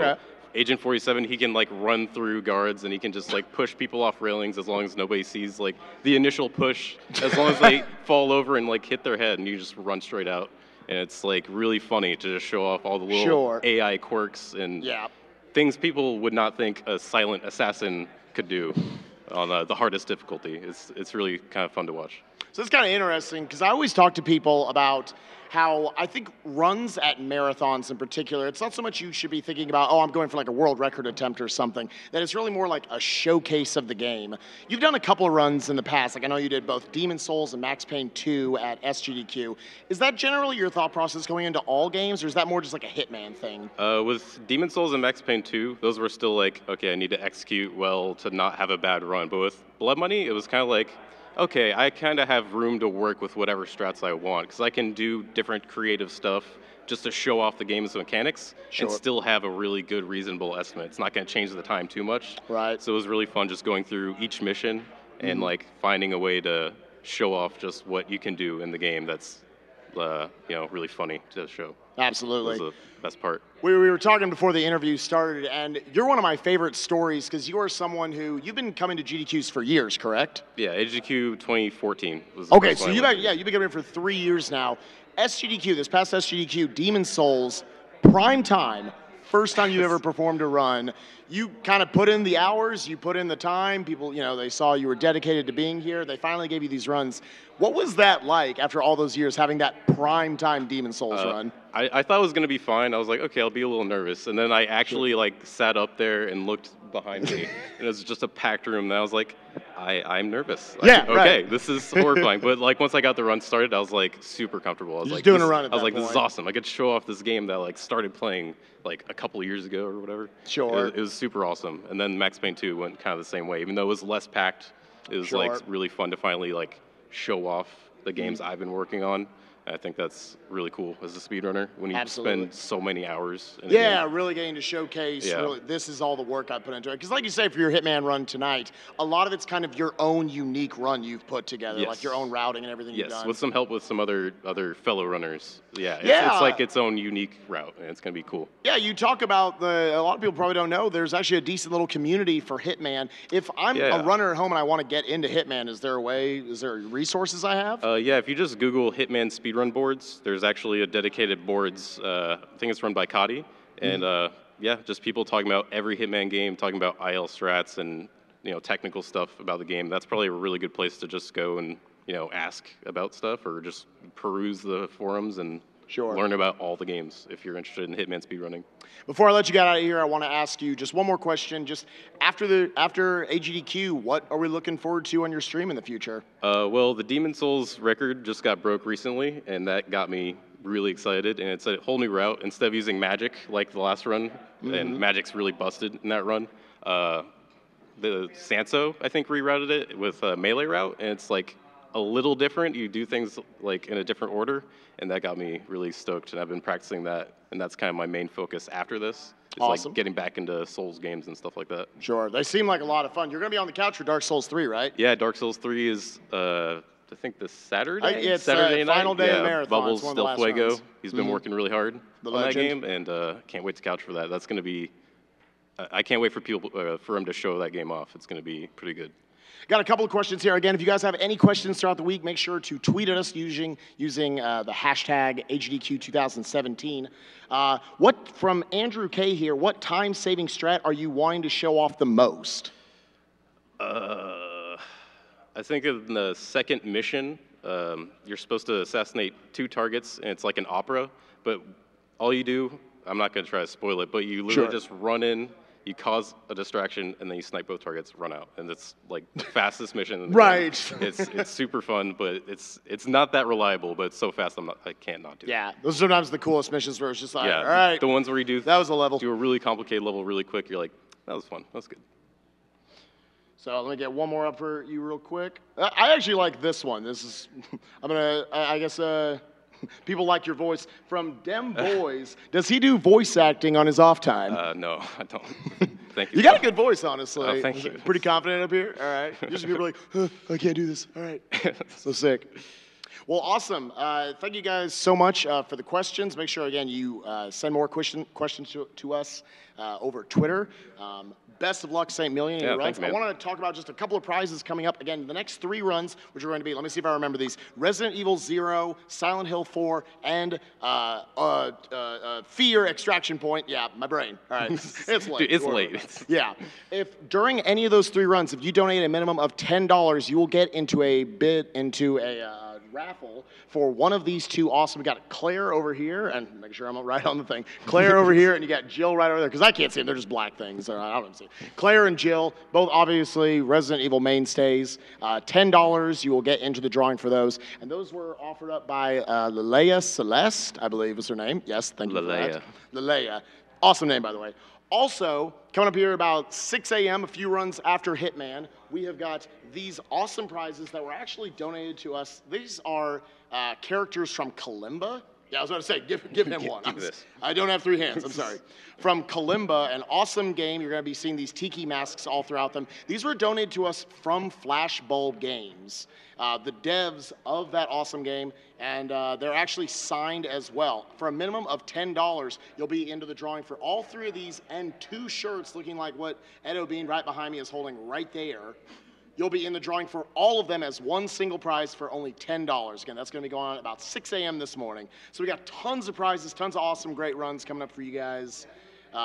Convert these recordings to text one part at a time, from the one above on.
Okay. Agent 47, he can like run through guards and he can just like push people off railings as long as nobody sees like the initial push, as long as they fall over and like hit their head and you just run straight out. And it's like really funny to just show off all the little AI quirks and things people would not think a silent assassin could do on the hardest difficulty. It's really kind of fun to watch. So it's kind of interesting because I always talk to people about how I think runs at marathons in particular, it's not so much you should be thinking about, oh, I'm going for like a world record attempt or something, that it's really more like a showcase of the game. You've done a couple of runs in the past, like I know you did both Demon's Souls and Max Payne 2 at SGDQ. Is that generally your thought process going into all games, or is that more just like a Hitman thing? With Demon's Souls and Max Payne 2, those were still like, okay, I need to execute well to not have a bad run. But with Blood Money, it was kind of like, okay, I kind of have room to work with whatever strats I want, because I can do different creative stuff just to show off the game's mechanics and still have a really good, reasonable estimate. It's not going to change the time too much. Right. So it was really fun just going through each mission and like finding a way to show off just what you can do in the game that's you know, really funny to show. Absolutely. That was the best part. We were talking before the interview started, and you're one of my favorite stories because you are someone who, you've been coming to GDQs for years, correct? Yeah, AGDQ 2014 was the Okay, first so one you've been coming here for 3 years now. SGDQ, this past SGDQ, Demon's Souls, prime time, first time you ever performed a run. You kind of put in the hours, you put in the time, people, you know, they saw you were dedicated to being here, they finally gave you these runs. What was that like after all those years, having that prime time Demon's Souls run? I thought it was going to be fine. I was like, okay, I'll be a little nervous. And then I actually like sat up there and looked behind me, and it was just a packed room, and I was like, I'm nervous. Okay, this is horrifying. But like once I got the run started, I was like super comfortable. I was like, doing a run at I was that like, point. this is awesome. I get to show off this game that like started playing like a couple of years ago or whatever. Sure. It was super awesome. And then Max Payne 2 went kind of the same way. Even though it was less packed, it was like really fun to finally like show off the games I've been working on. I think that's really cool as a speedrunner when you spend so many hours in a game. Really getting to showcase, really, this is all the work I put into it. Because like you say, for your Hitman run tonight, a lot of it's kind of your own unique run you've put together, like your own routing and everything you've done. Yes, with some help with some other fellow runners. It's like its own unique route, and it's going to be cool. Yeah, you talk about a lot of people probably don't know, there's actually a decent little community for Hitman. If I'm a runner at home and I want to get into Hitman, is there a way, is there resources I have? Yeah, if you just Google Hitman speedrun boards, there's actually a dedicated boards, I think it's run by Cody, and yeah, just people talking about every Hitman game, talking about IL strats and technical stuff about the game. That's probably a really good place to just go and ask about stuff or just peruse the forums and learn about all the games if you're interested in Hitman speedrunning. Before I let you get out of here, I want to ask you just one more question. Just after AGDQ, what are we looking forward to on your stream in the future? Well, the Demon's Souls record just got broke recently, and that got me really excited. And it's a whole new route. Instead of using magic like the last run, and magic's really busted in that run, the Sanso, I think, rerouted it with a melee route, and it's like a little different. You do things like in a different order, and that got me really stoked, and I've been practicing that, and that's kind of my main focus after this. It's like getting back into Souls games and stuff like that. Sure, they seem like a lot of fun. You're going to be on the couch for Dark Souls 3, right? Yeah, Dark Souls 3 is, I think, this Saturday? It's Saturday night. Final day of the marathon. Bubbles it's one Del of the Fuego. rounds. He's been working really hard on that game, and can't wait to couch for that. That's going to be, I can't wait for people for him to show that game off. It's going to be pretty good. Got a couple of questions here. Again, if you guys have any questions throughout the week, make sure to tweet at us using the hashtag AGDQ2017. From Andrew K here, what time-saving strat are you wanting to show off the most? I think in the second mission, you're supposed to assassinate 2 targets, and it's like an opera, but all you do, I'm not going to try to spoil it, but you literally just run in, you cause a distraction, and then you snipe both targets, run out. And it's like the fastest mission in the game. It's super fun, but it's not that reliable, but it's so fast I can't not do it. Yeah, those are sometimes the coolest missions where it's just like, all right. The ones where you do that was a level. Do a really complicated level really quick, you're like, that was fun, that was good. So let me get one more up for you real quick. I actually like this one. This is, I guess, people like your voice. From Dem Boys, does he do voice acting on his off time? No, I don't. Thank you. You got a good voice, honestly. Thank you. Pretty confident up here? All right. Usually people are like, I can't do this. All right. So sick. Well, awesome. Thank you guys so much for the questions. Make sure, again, you send more questions to us over Twitter. Best of luck, St. Million, in your runs. Thanks, I want to talk about just a couple of prizes coming up. Again, the next 3 runs, which are going to be, let me see if I remember these, Resident Evil 0, Silent Hill 4, and Fear Extraction Point. Yeah, my brain. All right, it's late. Dude, it's late. Yeah. If during any of those 3 runs, if you donate a minimum of $10, you will get into a raffle for one of these 2 awesome. We got Claire over here, and make sure I'm right on the thing. Claire over here, and you got Jill right over there, because I can't see them. They're just black things. So I don't see. Claire and Jill, both obviously Resident Evil mainstays. $10, you will get into the drawing for those. And those were offered up by Lelea Celeste, I believe was her name. Yes, thank you for that. Lelea. Awesome name, by the way. Also, coming up here about 6 a.m., a few runs after Hitman, we have got these awesome prizes that were actually donated to us. These are characters from Kalimba. Yeah, I was going to say, give him one. I don't have 3 hands, I'm sorry. From Kalimba, an awesome game. You're going to be seeing these tiki masks all throughout them. These were donated to us from Flashbulb Games, the devs of that awesome game, and they're actually signed as well. For a minimum of $10, you'll be into the drawing for all 3 of these and 2 shirts looking like what Ed O'Bean right behind me is holding right there. You'll be in the drawing for all of them as one single prize for only $10. Again, that's going to be going on at about 6 a.m. this morning. So we got tons of prizes, tons of awesome, great runs coming up for you guys.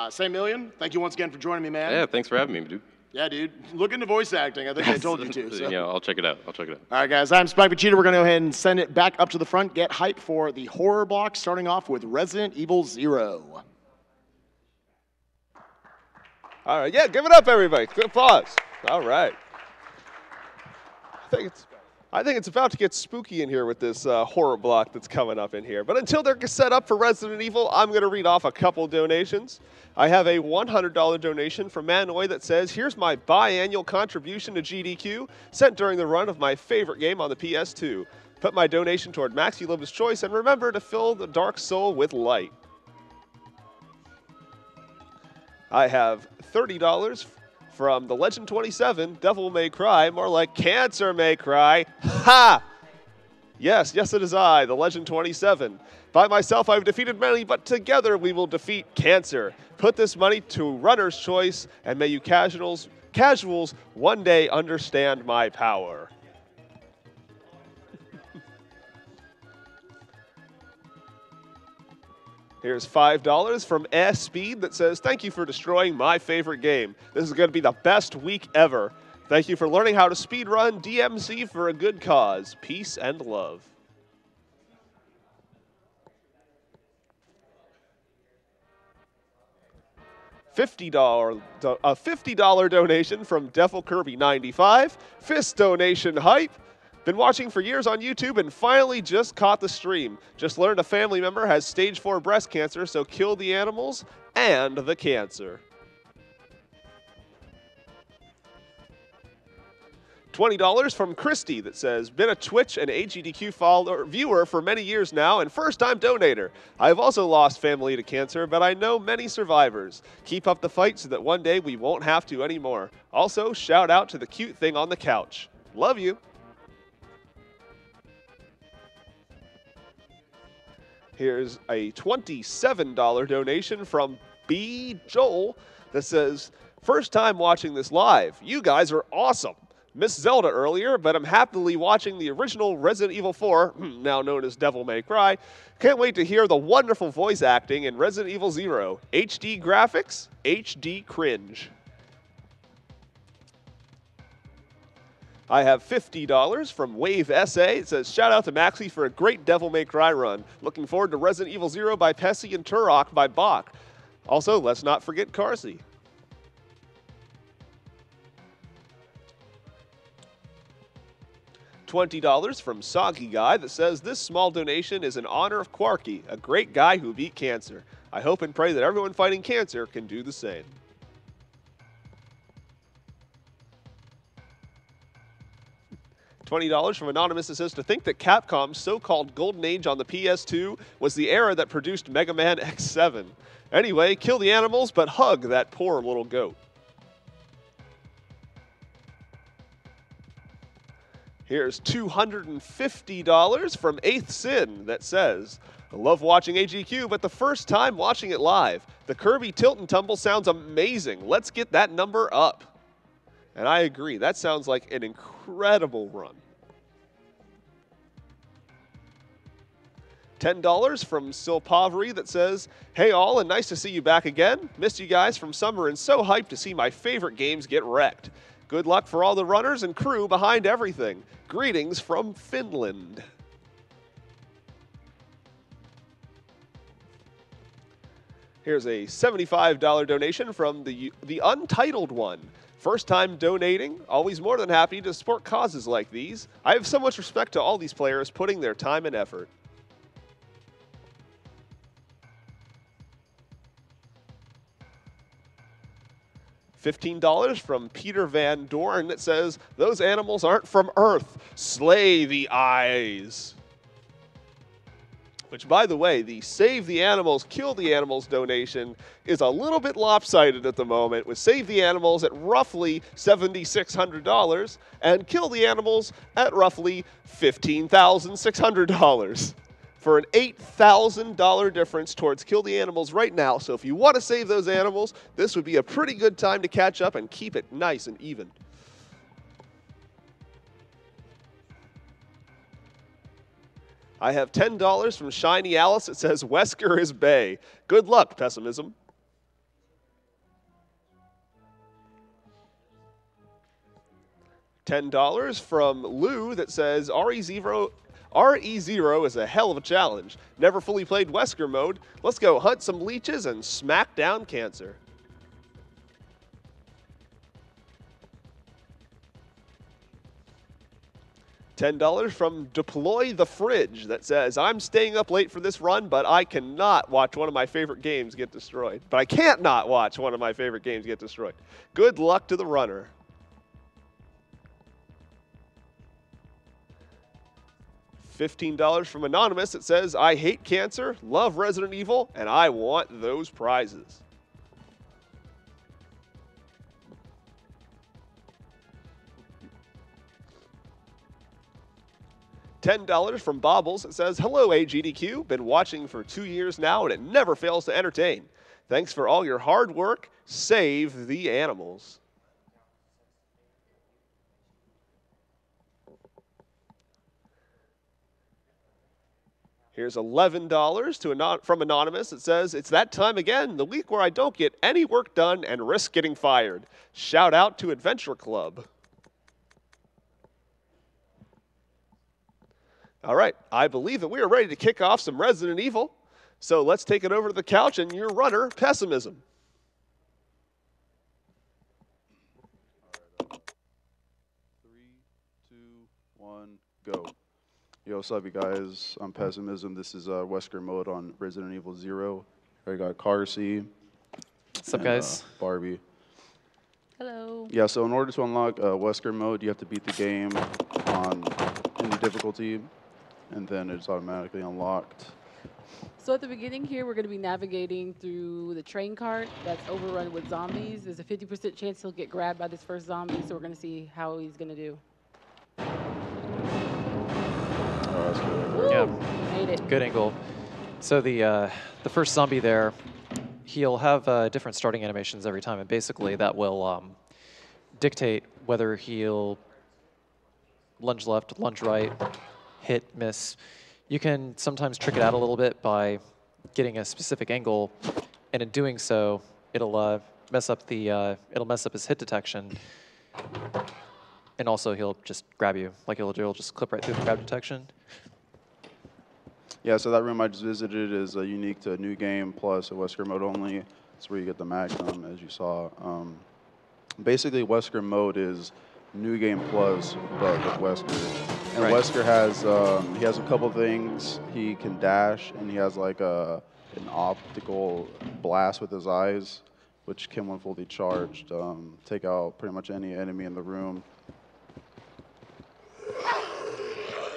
St. Million, thank you once again for joining me, man. Yeah, thanks for having me, dude. Yeah, dude. Look into voice acting. I think I told you to. So. Yeah, I'll check it out. All right, guys. I'm Spike Vegeta. We're going to go ahead and send it back up to the front. Get hype for the horror block, starting off with Resident Evil 0. All right. Yeah, give it up, everybody. Good applause. All right. I think it's about to get spooky in here with this horror block that's coming up in here. But until they're set up for Resident Evil, I'm going to read off a couple donations. I have a $100 donation from Manoy that says, here's my biannual contribution to GDQ sent during the run of my favorite game on the PS2. Put my donation toward Maxi Love's Choice and remember to fill the dark soul with light. I have $30 from the Legend 27, Devil May Cry, more like Cancer May Cry. Ha! Yes, it is I, the Legend 27. By myself, I've defeated many, but together we will defeat cancer. Put this money to Runner's Choice, and may you casuals one day understand my power. Here's $5 from S Speed that says, thank you for destroying my favorite game. This is going to be the best week ever. Thank you for learning how to speedrun DMC for a good cause. Peace and love. A $50 donation from Devil Kirby 95. Fist donation hype. Been watching for years on YouTube and finally just caught the stream. Just learned a family member has stage 4 breast cancer, so kill the animals and the cancer. $20 from Christy that says, been a Twitch and AGDQ viewer for many years now and first-time donator. I've also lost family to cancer, but I know many survivors. Keep up the fight so that one day we won't have to anymore. Also, shout out to the cute thing on the couch. Love you. Here's a $27 donation from B. Joel that says, first time watching this live. You guys are awesome. Missed Zelda earlier, but I'm happily watching the original Resident Evil 4, now known as Devil May Cry. Can't wait to hear the wonderful voice acting in Resident Evil 0. HD graphics, HD cringe. I have $50 from Wave SA. It says, shout out to Maxi for a great Devil May Cry run. Looking forward to Resident Evil 0 by Pessy and Turok by Bach. Also, let's not forget Carsey. $20 from Soggy Guy that says, this small donation is in honor of Quarky, a great guy who beat cancer. I hope and pray that everyone fighting cancer can do the same. $20 from Anonymous that says, to think that Capcom's so-called golden age on the PS2 was the era that produced Mega Man X7. Anyway, kill the animals, but hug that poor little goat. Here's $250 from 8th Sin that says, I love watching AGDQ, but the first time watching it live. The Kirby Tilt and Tumble sounds amazing. Let's get that number up. And I agree. That sounds like an incredible run. $10 from Silpavri that says, hey all, and nice to see you back again. Missed you guys from summer and so hyped to see my favorite games get wrecked. Good luck for all the runners and crew behind everything. Greetings from Finland. Here's a $75 donation from the Untitled one. First time donating, always more than happy to support causes like these. I have so much respect to all these players putting their time and effort. $15 from Peter Van Dorn that says, those animals aren't from Earth. Slay the eyes. Which, by the way, the Save the Animals, Kill the Animals donation is a little bit lopsided at the moment, with Save the Animals at roughly $7,600 and Kill the Animals at roughly $15,600. For an $8,000 difference towards Kill the Animals right now. So if you want to save those animals, this would be a pretty good time to catch up and keep it nice and even. I have $10 from Shiny Alice. It says, Wesker is Bay. Good luck, Pessimism. $10 from Lou that says, RE0 is a hell of a challenge. Never fully played Wesker mode. Let's go hunt some leeches and smack down cancer. $10 from Deploy the Fridge that says, I'm staying up late for this run, but I cannot watch one of my favorite games get destroyed. But I can't not watch one of my favorite games get destroyed. Good luck to the runner. $15 from Anonymous that says, I hate cancer, love Resident Evil, and I want those prizes. $10 from Bobbles that says, hello AGDQ, been watching for 2 years now and it never fails to entertain. Thanks for all your hard work. Save the animals. Here's $11 from Anonymous. It says, it's that time again, the week where I don't get any work done and risk getting fired. Shout out to Adventure Club. All right, I believe that we are ready to kick off some Resident Evil. So let's take it over to the couch and your runner, Pessimism. 3, 2, 1, go. Yo, what's up, you guys? I'm Pessimism. This is Wesker mode on Resident Evil 0. I got Carsey. What's up, guys? Barbie. Hello. Yeah, so in order to unlock Wesker mode, you have to beat the game on any difficulty, and then it's automatically unlocked. So at the beginning here, we're going to be navigating through the train cart that's overrun with zombies. There's a 50% chance he'll get grabbed by this first zombie, so we're going to see how he's going to do. Oh, that's good. Yeah, Made it. good angle. So the first zombie there, he'll have different starting animations every time, and basically that will dictate whether he'll lunge left, lunge right, hit, miss. You can sometimes trick it out a little bit by getting a specific angle, and in doing so, it'll mess up his hit detection, and also he'll just grab you. Like he'll just clip right through the grab detection. Yeah, so that room I just visited is unique to New Game plus a Wesker mode only. That's where you get the Magnum, as you saw. Basically, Wesker mode is New Game plus, but with Wesker. And Right. Wesker has he has a couple things. He can dash, and he has like an optical blast with his eyes, which can, when fully charged, take out pretty much any enemy in the room.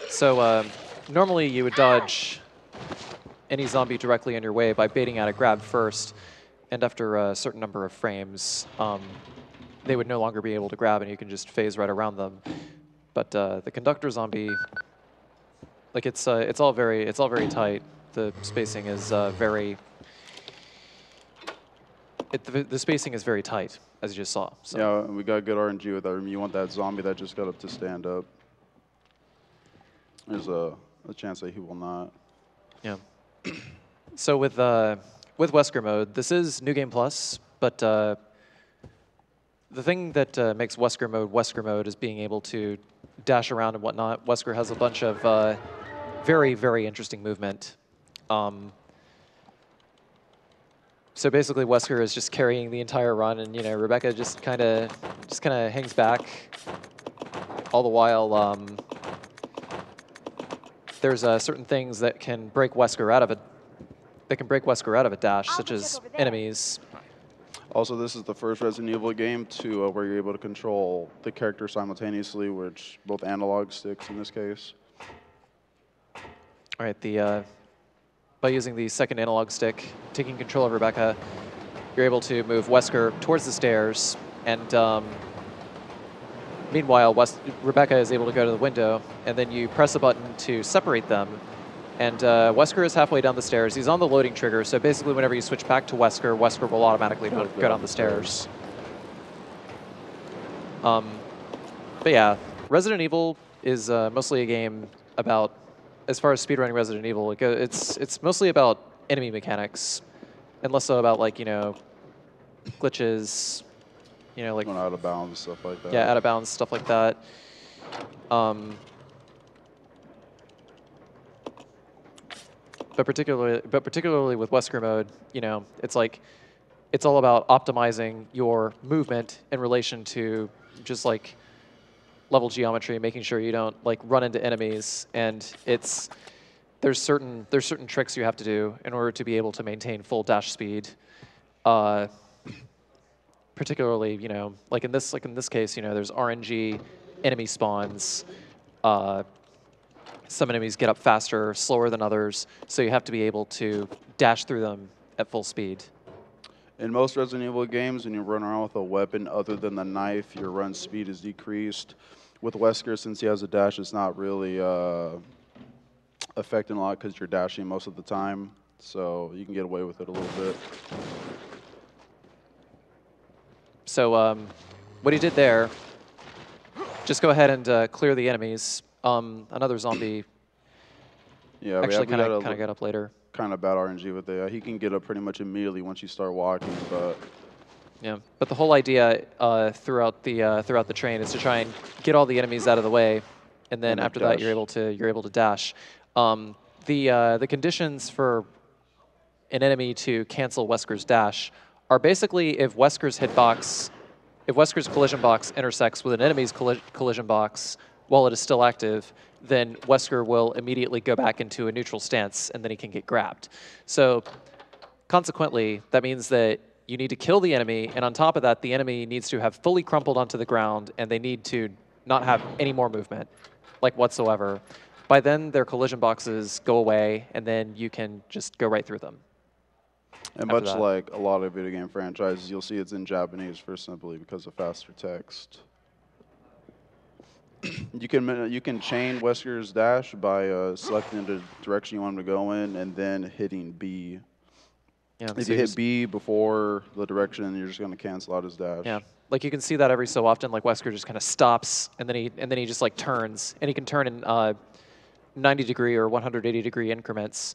So normally you would dodge any zombie directly in your way by baiting out a grab first, and after a certain number of frames, they would no longer be able to grab, and you can just phase right around them. But the conductor zombie, like it's all very tight. The spacing is the spacing is very tight, as you just saw. So. Yeah, we got good RNG with that. You want that zombie that just got up to stand up. There's a chance that he will not. Yeah. So with Wesker mode, this is New Game Plus, but the thing that makes Wesker mode is being able to dash around and whatnot. Wesker has a bunch of very, very interesting movement. So basically, Wesker is just carrying the entire run, and Rebecca just kind of hangs back. All the while, there's certain things that can break Wesker out of it. That can break Wesker out of a dash, such as enemies. Also, this is the first Resident Evil game to where you're able to control the character simultaneously, which both analog sticks in this case. All right, by using the second analog stick, taking control of Rebecca, you're able to move Wesker towards the stairs, and meanwhile, Rebecca is able to go to the window, and then you press a button to separate them, and Wesker is halfway down the stairs. He's on the loading trigger, so basically whenever you switch back to Wesker, Wesker will automatically go down the stairs. But yeah, Resident Evil is mostly a game about, as far as speedrunning Resident Evil, it's mostly about enemy mechanics, and less so about glitches, like going out of bounds, stuff like that. Yeah, out of bounds, stuff like that. But particularly with Wesker mode, it's all about optimizing your movement in relation to just level geometry, making sure you don't run into enemies, and there's certain tricks you have to do in order to be able to maintain full dash speed. Particularly, like in this case, there's RNG enemy spawns. Some enemies get up faster, slower than others, so you have to be able to dash through them at full speed. In most Resident Evil games, when you run around with a weapon other than the knife, your run speed is decreased. With Wesker, since he has a dash, it's not really affecting a lot because you're dashing most of the time, so you can get away with it a little bit. So what he did there, just go ahead and clear the enemies. Another zombie actually kind of got up later. Kind of bad RNG with it. He can get up pretty much immediately once you start walking, but... Yeah, but the whole idea throughout the train is to try and get all the enemies out of the way, and then after that you're able to dash. The conditions for an enemy to cancel Wesker's dash are basically if Wesker's collision box intersects with an enemy's collision box while it is still active, then Wesker will immediately go back into a neutral stance, and then he can get grabbed. So consequently, that means that you need to kill the enemy, and on top of that, the enemy needs to have fully crumpled onto the ground, and they need to not have any more movement, whatsoever. By then, their collision boxes go away, and then you can just go right through them. And much like a lot of video game franchises, you'll see it's in Japanese for simply because of faster text. You can chain Wesker's dash by selecting the direction you want him to go in and then hitting B. Yeah, if you hit B before the direction, you're just going to cancel out his dash. Yeah, you can see that every so often. Wesker just kind of stops and then he just turns, and he can turn in 90-degree or 180-degree increments.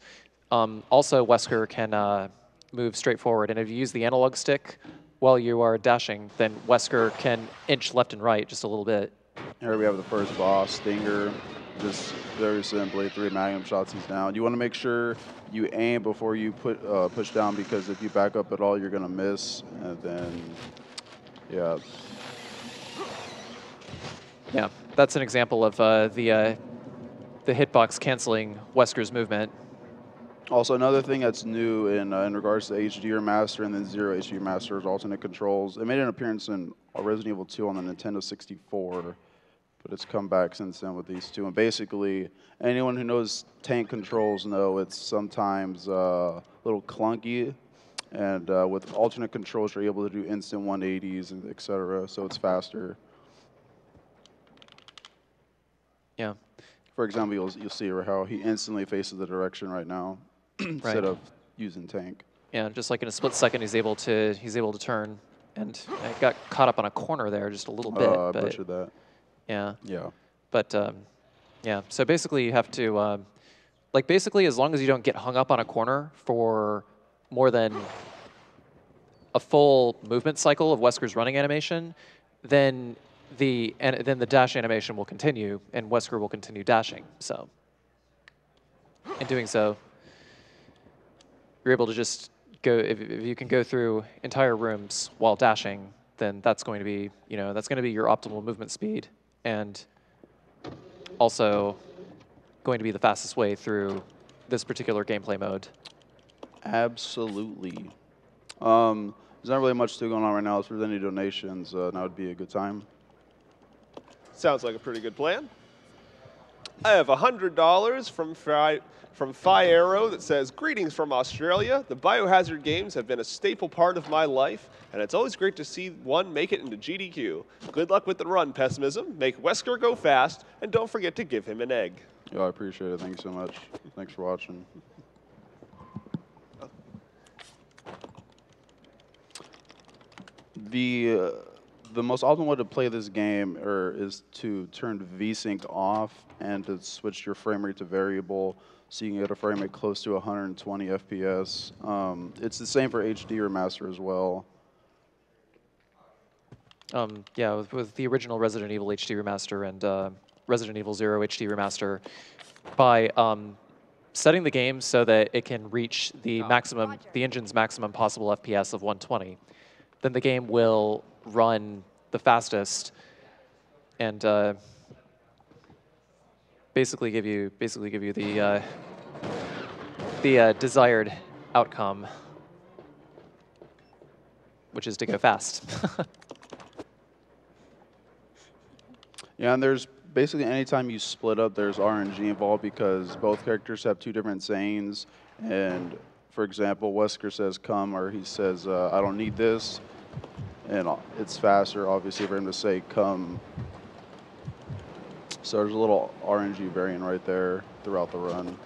Also, Wesker can move straight forward, and if you use the analog stick while you are dashing, then Wesker can inch left and right just a little bit. Here we have the first boss, Stinger. Just very simply, 3 magnum shots, he's down. You want to make sure you aim before you push down, because if you back up at all, you're going to miss. And then, yeah. Yeah, that's an example of the hitbox canceling Wesker's movement. Also, another thing that's new in regards to HD Remaster and then Zero HD Remaster is alternate controls. It made an appearance in Resident Evil 2 on the Nintendo 64, but it's come back since then with these two. And basically, anyone who knows tank controls know it's sometimes a little clunky. And with alternate controls, you're able to do instant 180s, and et cetera, so it's faster. Yeah. For example, you'll see how he instantly faces the direction right now instead of using tank. Yeah, just like in a split second, he's able to turn, and I got caught up on a corner there just a little bit. I but butchered that. Yeah. Yeah. But yeah, so basically you have to like basically as long as you don't get hung up on a corner for more than a full movement cycle of Wesker's running animation, then the dash animation will continue, and Wesker will continue dashing. So, in doing so, you're able to just go. If you can go through entire rooms while dashing, then that's going to be that's going to be your optimal movement speed, and also going to be the fastest way through this particular gameplay mode. Absolutely. There's not really much still going on right now. If there's any donations, now would be a good time. Sounds like a pretty good plan. I have $100 from Phi Arrow that says, "Greetings from Australia. The Biohazard games have been a staple part of my life, and it's always great to see one make it into GDQ. Good luck with the run, Pessimism. Make Wesker go fast, and don't forget to give him an egg." Yeah, I appreciate it. Thank you so much. Thanks for watching. The most optimal way to play this game is to turn VSync off and to switch your frame rate to variable so you can get a frame rate close to 120 FPS. It's the same for HD Remaster as well. Yeah, with the original Resident Evil HD Remaster and Resident Evil 0 HD Remaster, by setting the game so that it can reach the engine's maximum possible FPS of 120, then the game will run the fastest and basically give you the desired outcome, which is to go fast. Yeah, and there's basically anytime you split up, there's RNG involved because both characters have two different sayings. And for example, Wesker says "come" or he says "I don't need this," and it's faster, obviously, for him to say "come." So there's a little RNG variant right there throughout the run.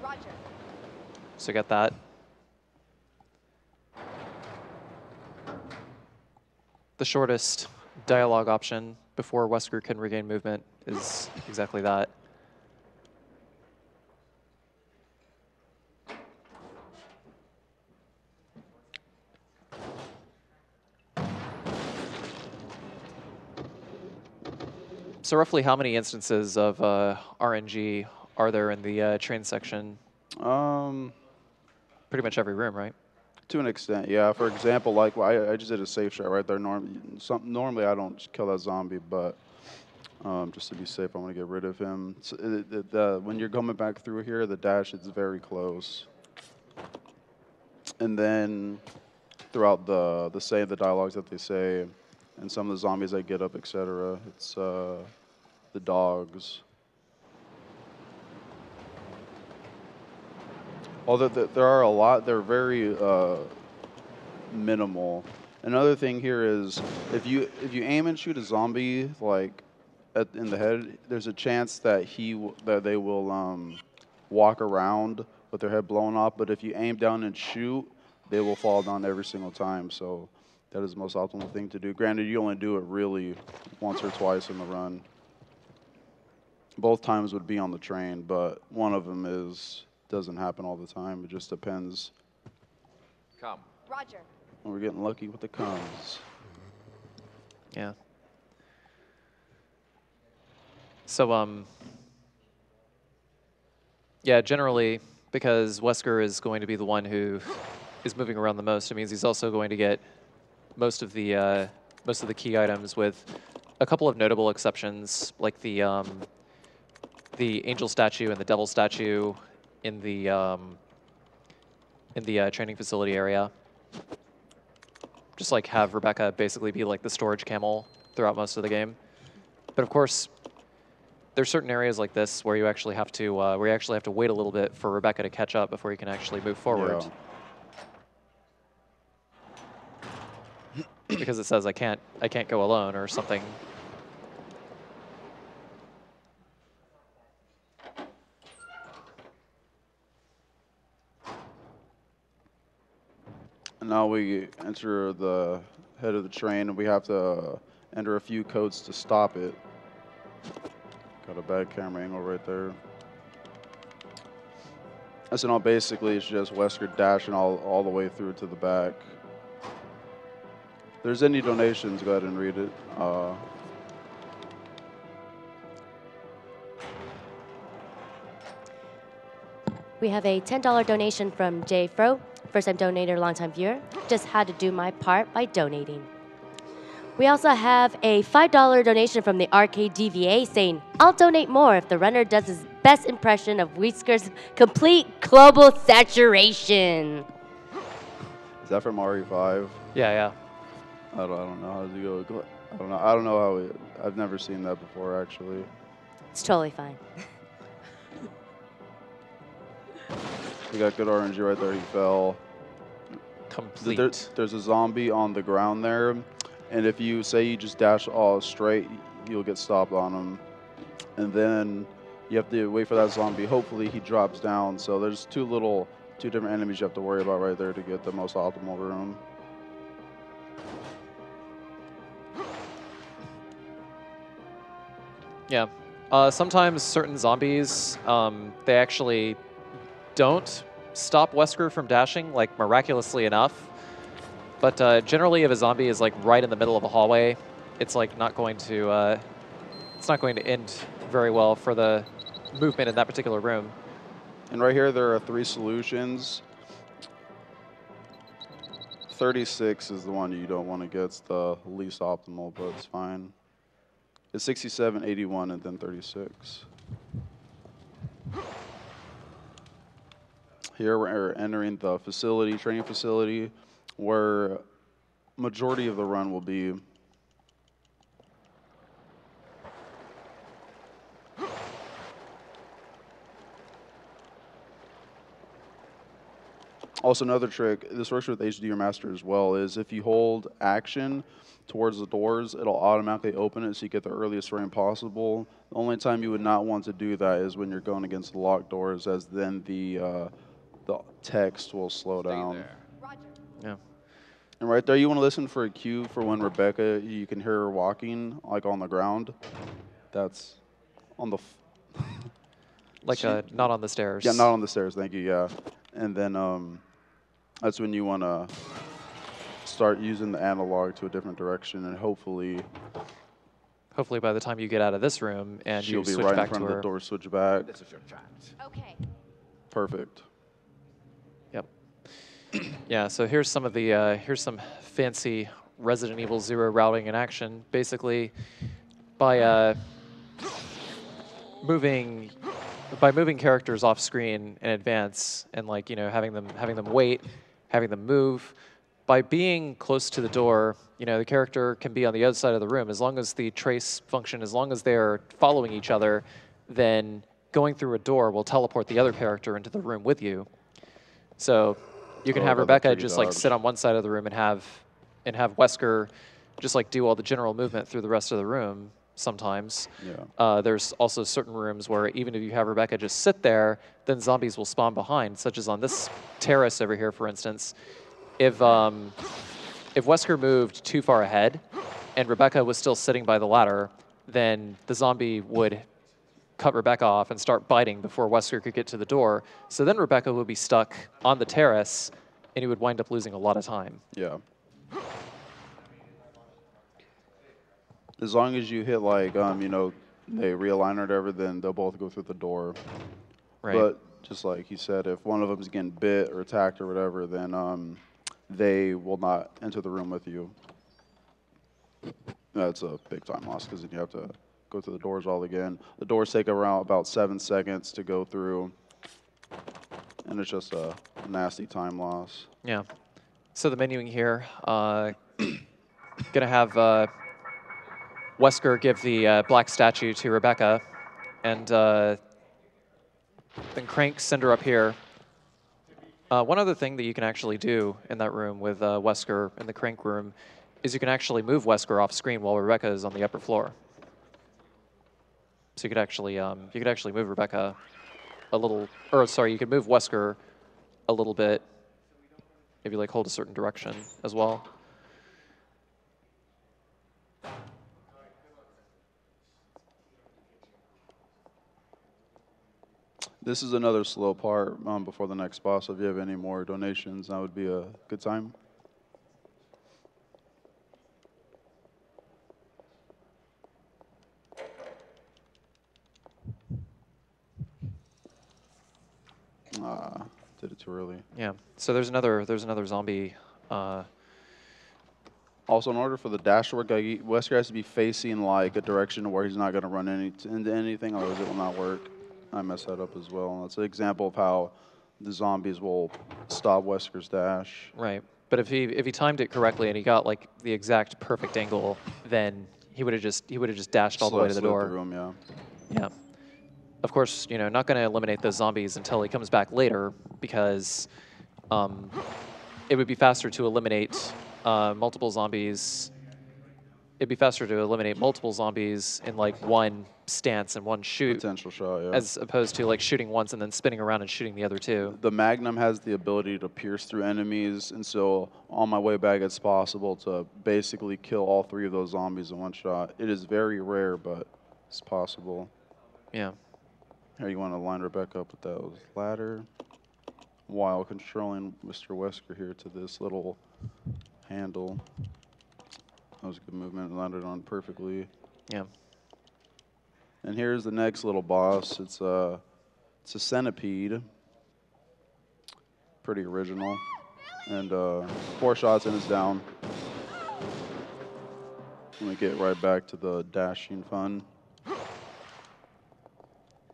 Roger. So got that. The shortest dialogue option before Wesker can regain movement is exactly that. So roughly how many instances of RNG are there in the train section? Pretty much every room, right? To an extent, yeah. For example, like I just did a safe shot right there. Normally I don't kill that zombie, but just to be safe, I'm gonna get rid of him. So when you're coming back through here, the dash is very close. And then throughout the dialogues that they say, and some of the zombies that get up, etc. It's the dogs. Although there are a lot, they're very minimal. Another thing here is if you aim and shoot a zombie like in the head, there's a chance that they will walk around with their head blown off. But if you aim down and shoot, they will fall down every single time. So that is the most optimal thing to do. Granted, you only do it really once or twice in the run. Both times would be on the train, but one of them doesn't happen all the time. It just depends. Come. Roger. And we're getting lucky with the comes. Yeah. So, yeah, generally, because Wesker is going to be the one who is moving around the most, it means he's also going to get most of the key items, with a couple of notable exceptions, like the angel statue and the devil statue in the training facility area. Just like have Rebecca basically be like the storage camel throughout most of the game. But of course, there's certain areas like this where you actually have to wait a little bit for Rebecca to catch up before you can actually move forward. Yeah. because it says I can't go alone or something. And now we enter the head of the train, and we have to enter a few codes to stop it. Got a bad camera angle right there. So now basically it's just Wesker dashing all the way through to the back. If there's any donations, go ahead and read it. We have a $10 donation from Jay Fro, first-time donator, long-time viewer. Just had to do my part by donating. We also have a $5 donation from the Arcade DVA saying, I'll donate more if the runner does his best impression of Whisker's complete global saturation. Is that from RE5? Yeah. I don't know how to go. I don't know how it. I've never seen that before, actually. It's totally fine. We got good RNG right there. He fell. Complete. There's a zombie on the ground there, and if you say you just dash all straight, you'll get stopped on him. And then you have to wait for that zombie. Hopefully he drops down. So there's two different enemies you have to worry about right there to get the most optimal room. Yeah. Sometimes certain zombies, they actually don't stop Wesker from dashing, like miraculously enough. But generally, if a zombie is like right in the middle of a hallway, it's like not going to end very well for the movement in that particular room. And right here, there are 3 solutions. 36 is the one you don't want to get. It's the least optimal, but it's fine. It's 67, 81, and then 36. Here we're entering the facility, training facility, where majority of the run will be. Also, another trick, this works with HD Remaster as well, is if you hold action towards the doors, it'll automatically open it so you get the earliest frame possible. The only time you would not want to do that is when you're going against the locked doors, as then the text will slow down. Yeah. And right there, you want to listen for a cue for when Rebecca, you can hear her walking, like on the ground. That's on the... Like not on the stairs. Yeah, not on the stairs, thank you, yeah. And then that's when you want to start using the analog to a different direction, and hopefully by the time you get out of this room and you she'll be switch right back in front to of her. the door, switch back. This is your chance. Okay. Perfect. Yep. Yeah, so here's some of the here's some fancy Resident Evil 0 routing in action. Basically, by moving characters off screen in advance and having them wait, having them move. By being close to the door, the character can be on the other side of the room. As long as the trace function, as long as they're following each other, then going through a door will teleport the other character into the room with you. So you can have Rebecca just like sit on one side of the room and have Wesker just like do all the general movement through the rest of the room. Sometimes. Yeah. There's also certain rooms where even if you have Rebecca just sit there, then zombies will spawn behind, such as on this terrace over here, for instance. If Wesker moved too far ahead and Rebecca was still sitting by the ladder, then the zombie would cut Rebecca off and start biting before Wesker could get to the door. So then Rebecca would be stuck on the terrace, and he would wind up losing a lot of time. Yeah. As long as you hit like they realign or whatever, then they'll both go through the door. Right. But just like he said, if one of them's getting bit or attacked or whatever, then they will not enter the room with you. That's a big time loss because then you have to go through the doors all again. The doors take around about 7 seconds to go through, and it's just a nasty time loss. Yeah. So the menuing here, gonna have Wesker give the black statue to Rebecca, and then Crank send her up here. One other thing that you can actually do in that room with Wesker in the Crank room is you can actually move Wesker off screen while Rebecca is on the upper floor. So you could actually move Rebecca a little, or sorry, you could move Wesker a little bit. Maybe like hold a certain direction as well. This is another slow part before the next boss. If you have any more donations, that would be a good time. Did it too early. Yeah. So there's another zombie. Also, in order for the dash to work, Wesker has to be facing like a direction where he's not going to run into anything, otherwise it will not work. I messed that up as well. That's an example of how the zombies will stop Wesker's dash. Right. But if he timed it correctly and he got like the exact perfect angle, then he would have just dashed all the way to the door. The room, yeah. Yeah. Of course, you know, not going to eliminate those zombies until he comes back later, because it would be faster to eliminate multiple zombies. It'd be faster to eliminate multiple zombies in like one stance and one shoot. Potential shot, yeah. As opposed to like shooting once and then spinning around and shooting the other two. The Magnum has the ability to pierce through enemies, and so on my way back, it's possible to basically kill all 3 of those zombies in one shot. It is very rare, but it's possible. Yeah. Here, you want to line Rebecca up with that ladder while controlling Mr. Wesker here to this little handle. That was a good movement, landed on perfectly. Yeah. And here's the next little boss. It's a centipede. Pretty original. And 4 shots and it's down. Let me get right back to the dashing fun.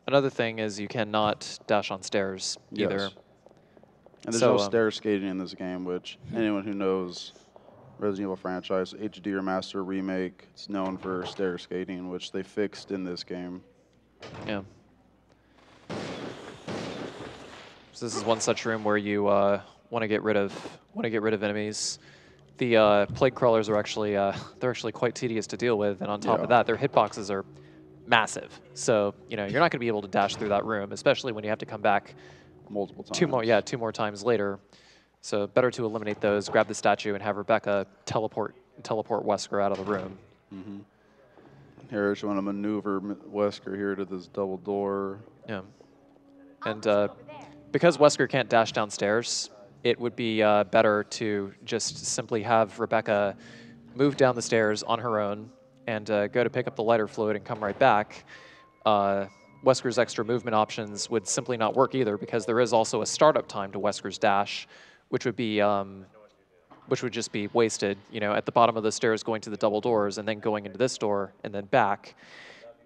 Another thing is you cannot dash on stairs either. Yes. And there's no stair skating in this game, which anyone who knows Resident Evil franchise, HD Remaster remake, it's known for stair skating, which they fixed in this game. Yeah. So this is one such room where you want to get rid of enemies. The plague crawlers are actually they're actually quite tedious to deal with, and on top of that, their hitboxes are massive. So you know you're not going to be able to dash through that room, especially when you have to come back multiple times. Two more times later. So better to eliminate those, grab the statue, and have Rebecca teleport Wesker out of the room. Mm-hmm. Here, she want to maneuver Wesker here to this double door. Yeah. And because Wesker can't dash downstairs, it would be better to just simply have Rebecca move down the stairs on her own and go to pick up the lighter fluid and come right back. Wesker's extra movement options would simply not work either, because there is also a startup time to Wesker's dash, which would just be wasted, you know, at the bottom of the stairs going to the double doors and then going into this door and then back.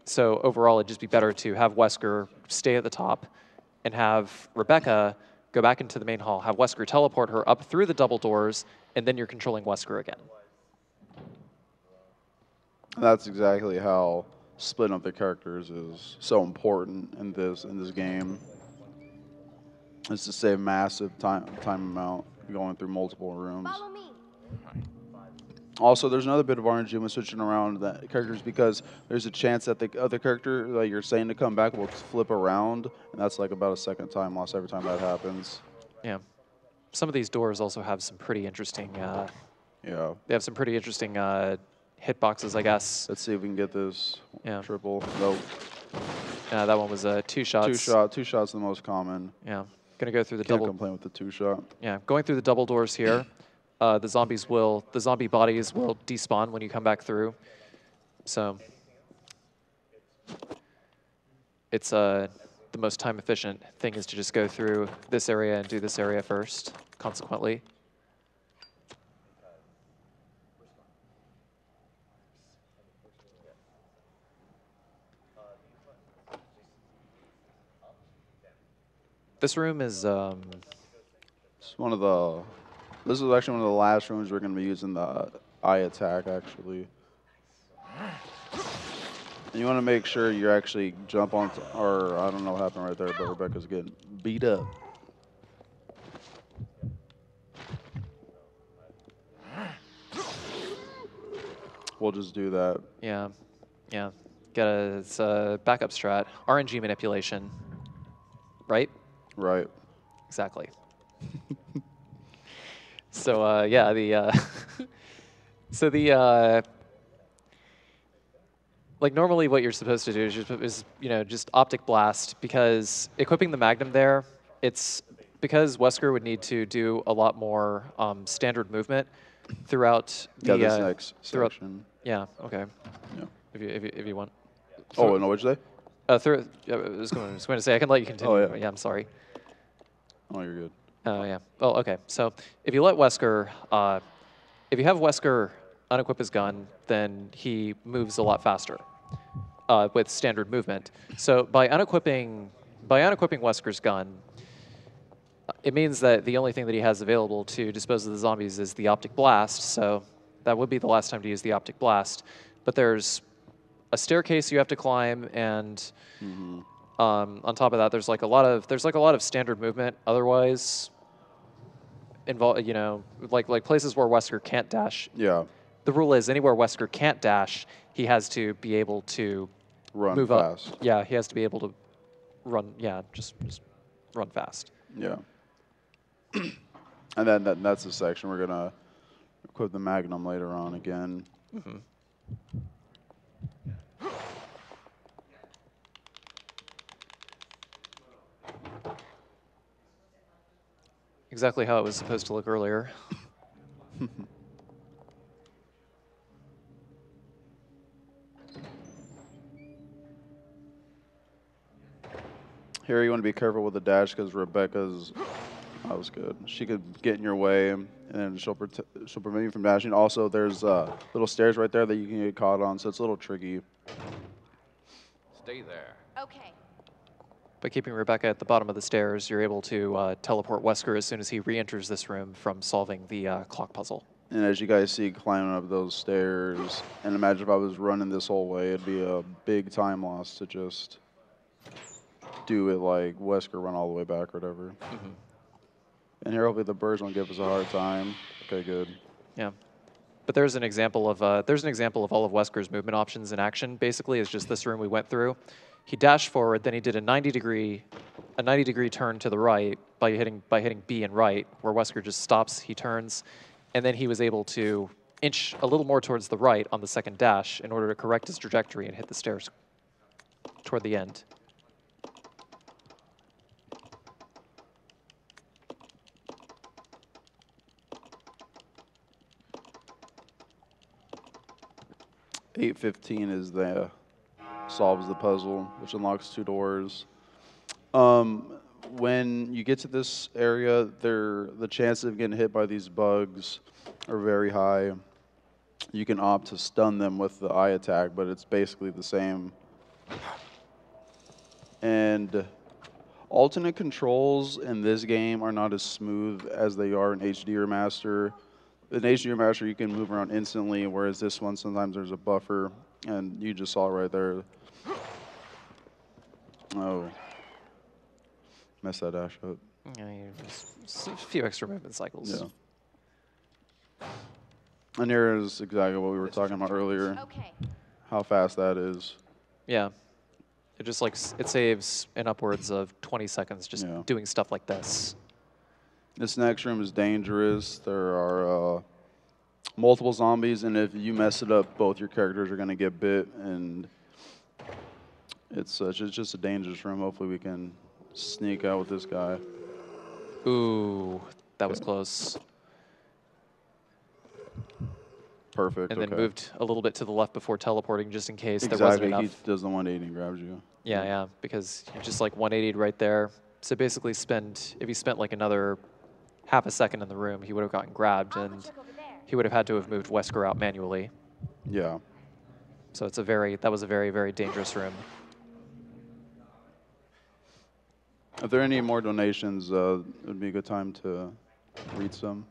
So overall, it'd just be better to have Wesker stay at the top and have Rebecca go back into the main hall, have Wesker teleport her up through the double doors, and then you're controlling Wesker again. That's exactly how splitting up the characters is so important in this game. It's to save massive time amount going through multiple rooms. Follow me. Also, there's another bit of RNG when switching around the characters, because there's a chance that the other character that you're saying to come back will flip around, and that's like about a second time loss every time that happens. Yeah. Some of these doors also have some pretty interesting. Yeah. They have some pretty interesting hitboxes, I guess. Let's see if we can get this triple. Nope. That one was 2 shots. Two shots the most common. Yeah. Gonna go through the Can't double. complain with the 2-shot. Yeah, going through the double doors here. The zombie bodies will despawn when you come back through. So it's the most time efficient thing is to just go through this area and do this area first, consequently. This room is it's one of the. This is actually one of the last rooms we're going to be using the eye attack, actually. And you want to make sure you actually jump on, or I don't know what happened right there, but Rebecca's getting beat up. We'll just do that. Yeah, yeah. It's a backup strat. RNG manipulation, right? Right. Exactly. So yeah, like normally what you're supposed to do is just optic blast, because equipping the Magnum there, it's because Wesker would need to do a lot more standard movement throughout the this next throughout. section. Yeah. Okay. Yeah. If you want. Oh, no, what'd you say? I was going to say I can let you continue. Oh, yeah. But yeah, I'm sorry. Oh, you're good. Oh yeah. Oh, okay. So if you let Wesker, if you have Wesker unequip his gun, then he moves a lot faster with standard movement. So by unequipping Wesker's gun, it means that the only thing that he has available to dispose of the zombies is the optic blast. So that would be the last time to use the optic blast. But there's a staircase you have to climb, and on top of that, there's like a lot of standard movement. Otherwise, like places where Wesker can't dash. Yeah. The rule is anywhere Wesker can't dash, he has to be able to Run fast. up. Yeah, he has to be able to run. Yeah, just run fast. Yeah. And then that's the section we're gonna equip the Magnum later on again. Mm-hmm. Exactly how it was supposed to look earlier. Here you want to be careful with the dash because Rebecca's, that was good. She could get in your way and then she'll prevent you from dashing. Also, there's little stairs right there that you can get caught on, so it's a little tricky. Stay there. Okay. By keeping Rebecca at the bottom of the stairs, you're able to teleport Wesker as soon as he re-enters this room from solving the clock puzzle. And as you guys see climbing up those stairs, and imagine if I was running this whole way, it'd be a big time loss to just do it like Wesker run all the way back or whatever. Mm-hmm. And here hopefully the birds won't give us a hard time. Okay, good. Yeah. But there's an example of all of Wesker's movement options in action. Basically, it's just this room we went through. He dashed forward, then he did a 90-degree turn to the right by hitting B and right, where Wesker just stops, he turns, and then he was able to inch a little more towards the right on the second dash in order to correct his trajectory and hit the stairs toward the end. $8.15 is the solves the puzzle, which unlocks 2 doors. When you get to this area, the chances of getting hit by these bugs are very high. You can opt to stun them with the eye attack, but it's basically the same. And alternate controls in this game are not as smooth as they are in HD Remaster. In HD Remaster, you can move around instantly, whereas this one, sometimes there's a buffer, and you just saw it right there. Oh. Messed that dash up. Yeah, just a few extra movement cycles. Yeah. And here is exactly what we were talking about earlier. Okay. How fast that is. Yeah. It just it saves in upwards of 20 seconds just doing stuff like this. This next room is dangerous. There are multiple zombies, and if you mess it up, both your characters are going to get bit, and it's just a dangerous room. Hopefully we can sneak out with this guy. Ooh, that was close. Perfect. And then moved a little bit to the left before teleporting just in case exactly. there wasn't enough. He does the 180 and grabs you. Yeah, yeah, because you just like 180'd right there. So basically if he spent like another half a second in the room, he would have gotten grabbed, and he would have had to have moved Wesker out manually. Yeah. So that was a very, very dangerous room. If there are any more donations, it would be a good time to read some.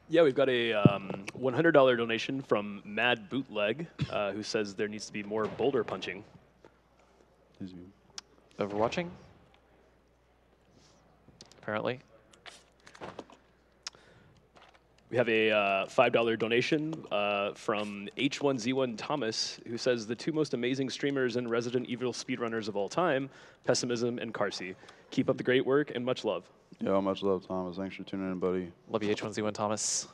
Yeah, we've got a $100 donation from Mad Bootleg, who says there needs to be more boulder punching. Overwatching? Apparently. We have a $5 donation from H1Z1 Thomas, who says the two most amazing streamers and Resident Evil speedrunners of all time, Pessimism and Carsey. Keep up the great work and much love. Yeah, much love, Thomas. Thanks for tuning in, buddy. Love you, H1Z1 Thomas.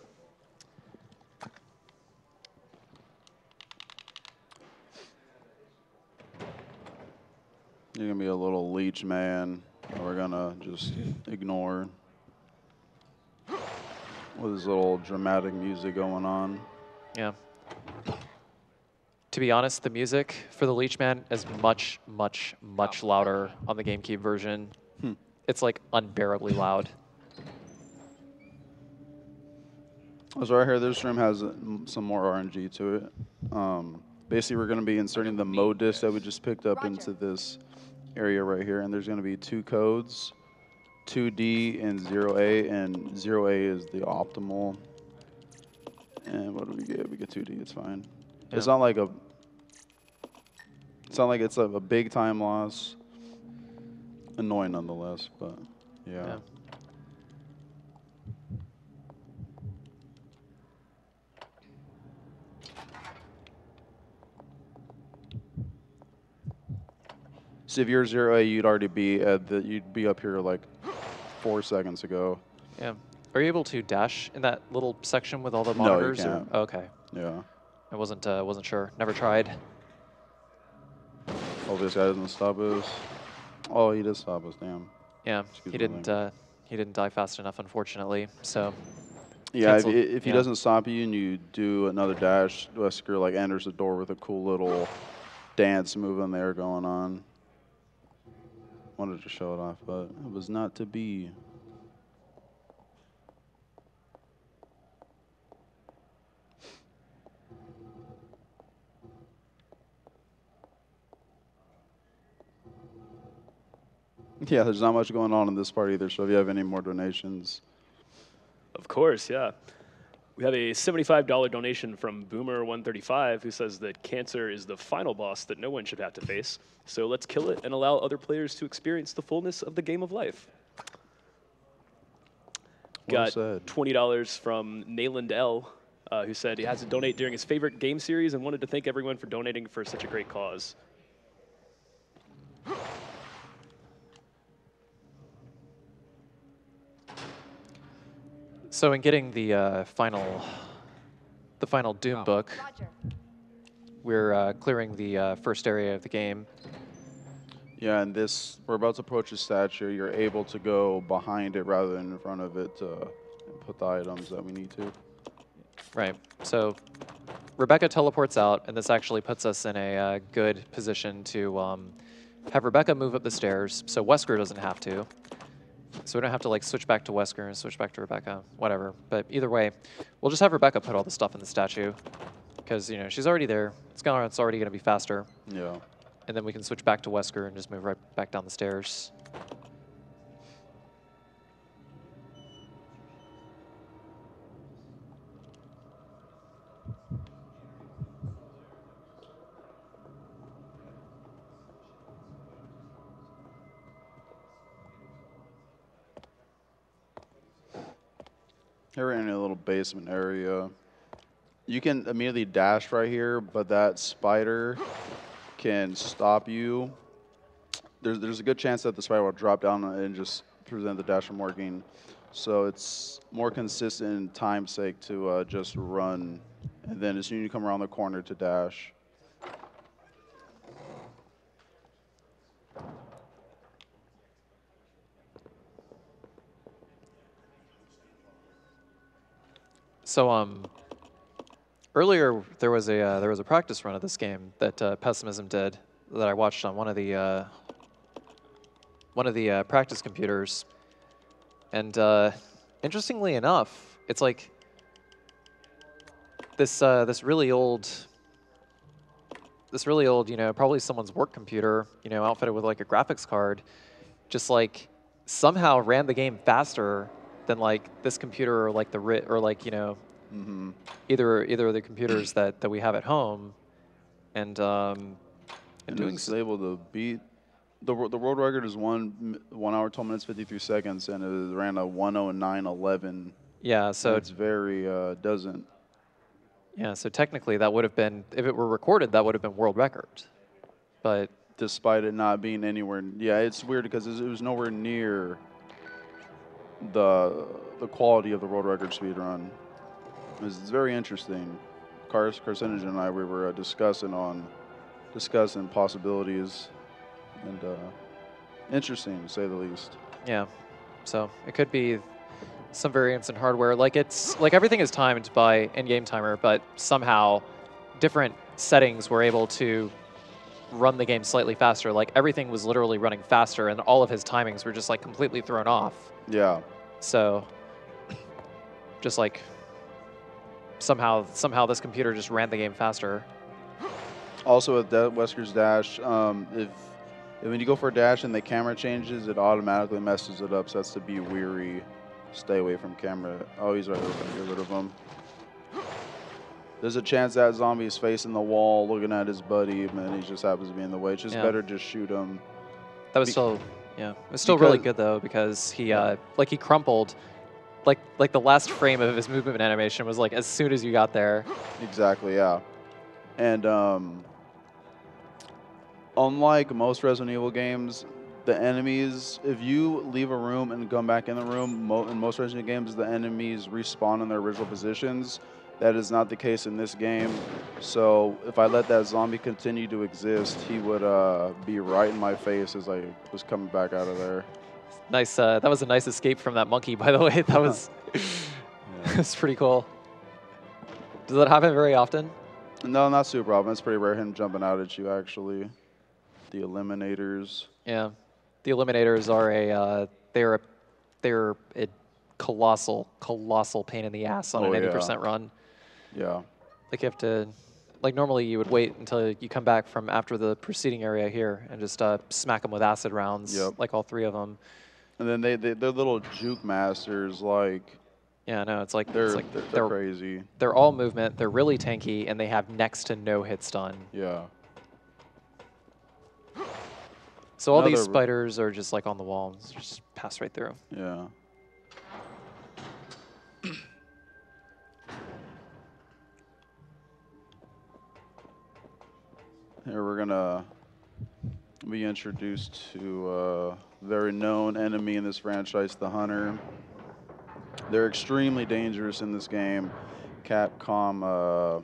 You're going to be a little leech man that we're going to just ignore with this little dramatic music going on. Yeah. To be honest, the music for the Leech Man is much, much, much louder on the GameCube version. It's like unbearably loud. So right here, this room has some more RNG to it. Basically, we're going to be inserting the mode disc that we just picked up into this area right here, and there's going to be 2 codes, 2D and 0A, and 0A is the optimal. And what do we get? We get 2D. It's fine. Yeah. It's not like it's a big time loss. Annoying nonetheless, but yeah. So if you're 0A, you'd already be you'd be up here like 4 seconds ago. Yeah. Are you able to dash in that little section with all the monitors? No, you can't. Or? Oh, okay. Yeah. I wasn't sure. Never tried. Oh, this guy doesn't stop us. Oh, he did stop us. Damn. Yeah. He didn't die fast enough, unfortunately. So. Yeah. If he doesn't stop you and you do another dash, Wesker like enters the door with a cool little dance move in there going on. Wanted to show it off, but it was not to be. Yeah, there's not much going on in this part either, so if you have any more donations. Of course, yeah. We have a $75 donation from Boomer135, who says that cancer is the final boss that no one should have to face. So let's kill it and allow other players to experience the fullness of the game of life. Got $20 from Nayland L, who said he has to donate during his favorite game series and wanted to thank everyone for donating for such a great cause. So in getting the final Doom book, we're clearing the first area of the game. Yeah, and we're about to approach a statue. You're able to go behind it rather than in front of it to put the items that we need to. Right. So Rebecca teleports out, and this actually puts us in a good position to have Rebecca move up the stairs, so Wesker doesn't have to. So we don't have to like switch back to Wesker and switch back to Rebecca, whatever. But either way, we'll just have Rebecca put all the stuff in the statue because, you know, she's already there. It's already going to be faster. Yeah. And then we can switch back to Wesker and just move right back down the stairs. Here we're in a little basement area. You can immediately dash right here, but that spider can stop you. There's a good chance that the spider will drop down and just prevent the dash from working. So it's more consistent in time's sake to just run, and then as soon as you come around the corner to dash. So earlier there was a practice run of this game that Pessimism did that I watched on one of the practice computers, and interestingly enough, it's like this really old, you know, probably someone's work computer, you know, outfitted with like a graphics card, just like somehow ran the game faster than like this computer or like you know, either of the computers that we have at home, and doing so able to beat the world record is 1 hour 12 minutes 53 seconds, and it ran a 1:09:11 Yeah, so it's very doesn't. Yeah, so technically that would have been, if it were recorded, that would have been world record. But Despite it not being anywhere, yeah, it's weird because it was nowhere near the quality of the world record speed run. It's very interesting. Carcinage and I, we were discussing possibilities, and interesting to say the least. yeah, so it could be some variance in hardware. Like everything is timed by in-game timer, but somehow different settings were able to run the game slightly faster. Like everything was literally running faster, and all of his timings were just like completely thrown off. Yeah. So just like somehow this computer just ran the game faster. Also with Wesker's dash, if when you go for a dash and the camera changes, it automatically messes it up. So that's to be weary. Stay away from camera. Oh, he's right there. Get rid of him. There's a chance that zombie is facing the wall, looking at his buddy, and he just happens to be in the way. It's just better just shoot him. That was still, yeah, it was still really good though, because he like he crumpled, like the last frame of his movement animation was like as soon as you got there. Exactly, yeah. And unlike most Resident Evil games, the enemies, if you leave a room and come back in the room, in most Resident Evil games, the enemies respawn in their original positions. That is not the case in this game. So if I let that zombie continue to exist, he would be right in my face as I was coming back out of there. Nice. That was a nice escape from that monkey, by the way. That was it's pretty cool. Does that happen very often? No, not super often. It's pretty rare him jumping out at you, actually. The Eliminators. Yeah. The Eliminators are they're a colossal pain in the ass on an 80% run. Yeah. Like you have to, like normally you would wait until you come back from after the preceding area here and just smack them with acid rounds, like all three of them. And then they're little juke masters, like. Yeah, no, it's like they're crazy. They're all movement. They're really tanky, and they have next to no hit stun. Yeah. So all these spiders are just like on the wall, just pass right through. Yeah. Here we're gonna be introduced to a very known enemy in this franchise, the Hunter. They're extremely dangerous in this game. Capcom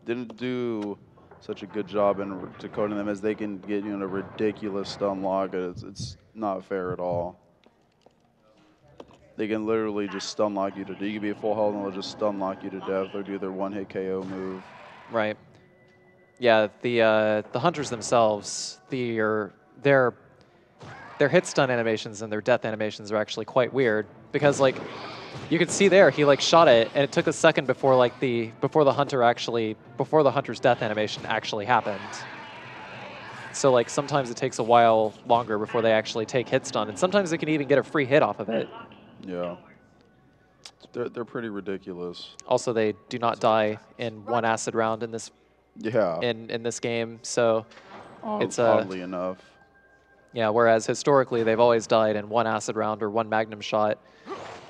didn't do such a good job in decoding them, as they can get you in a ridiculous stun lock. It's not fair at all. They can literally just stun lock you to death. You can be at full health and they'll just stun lock you to death or do their one-hit KO move. Right. Yeah, the hunters themselves, their hit stun animations and their death animations are actually quite weird, because like you could see there he like shot it and it took a second before like before the hunter's death animation actually happened. So like sometimes it takes a while longer before they actually take hit stun, and sometimes they can even get a free hit off of it. Yeah. They're pretty ridiculous. Also, they do not die in one acid round in this in this game, so it's oddly enough. Yeah, whereas historically they've always died in one acid round or one magnum shot.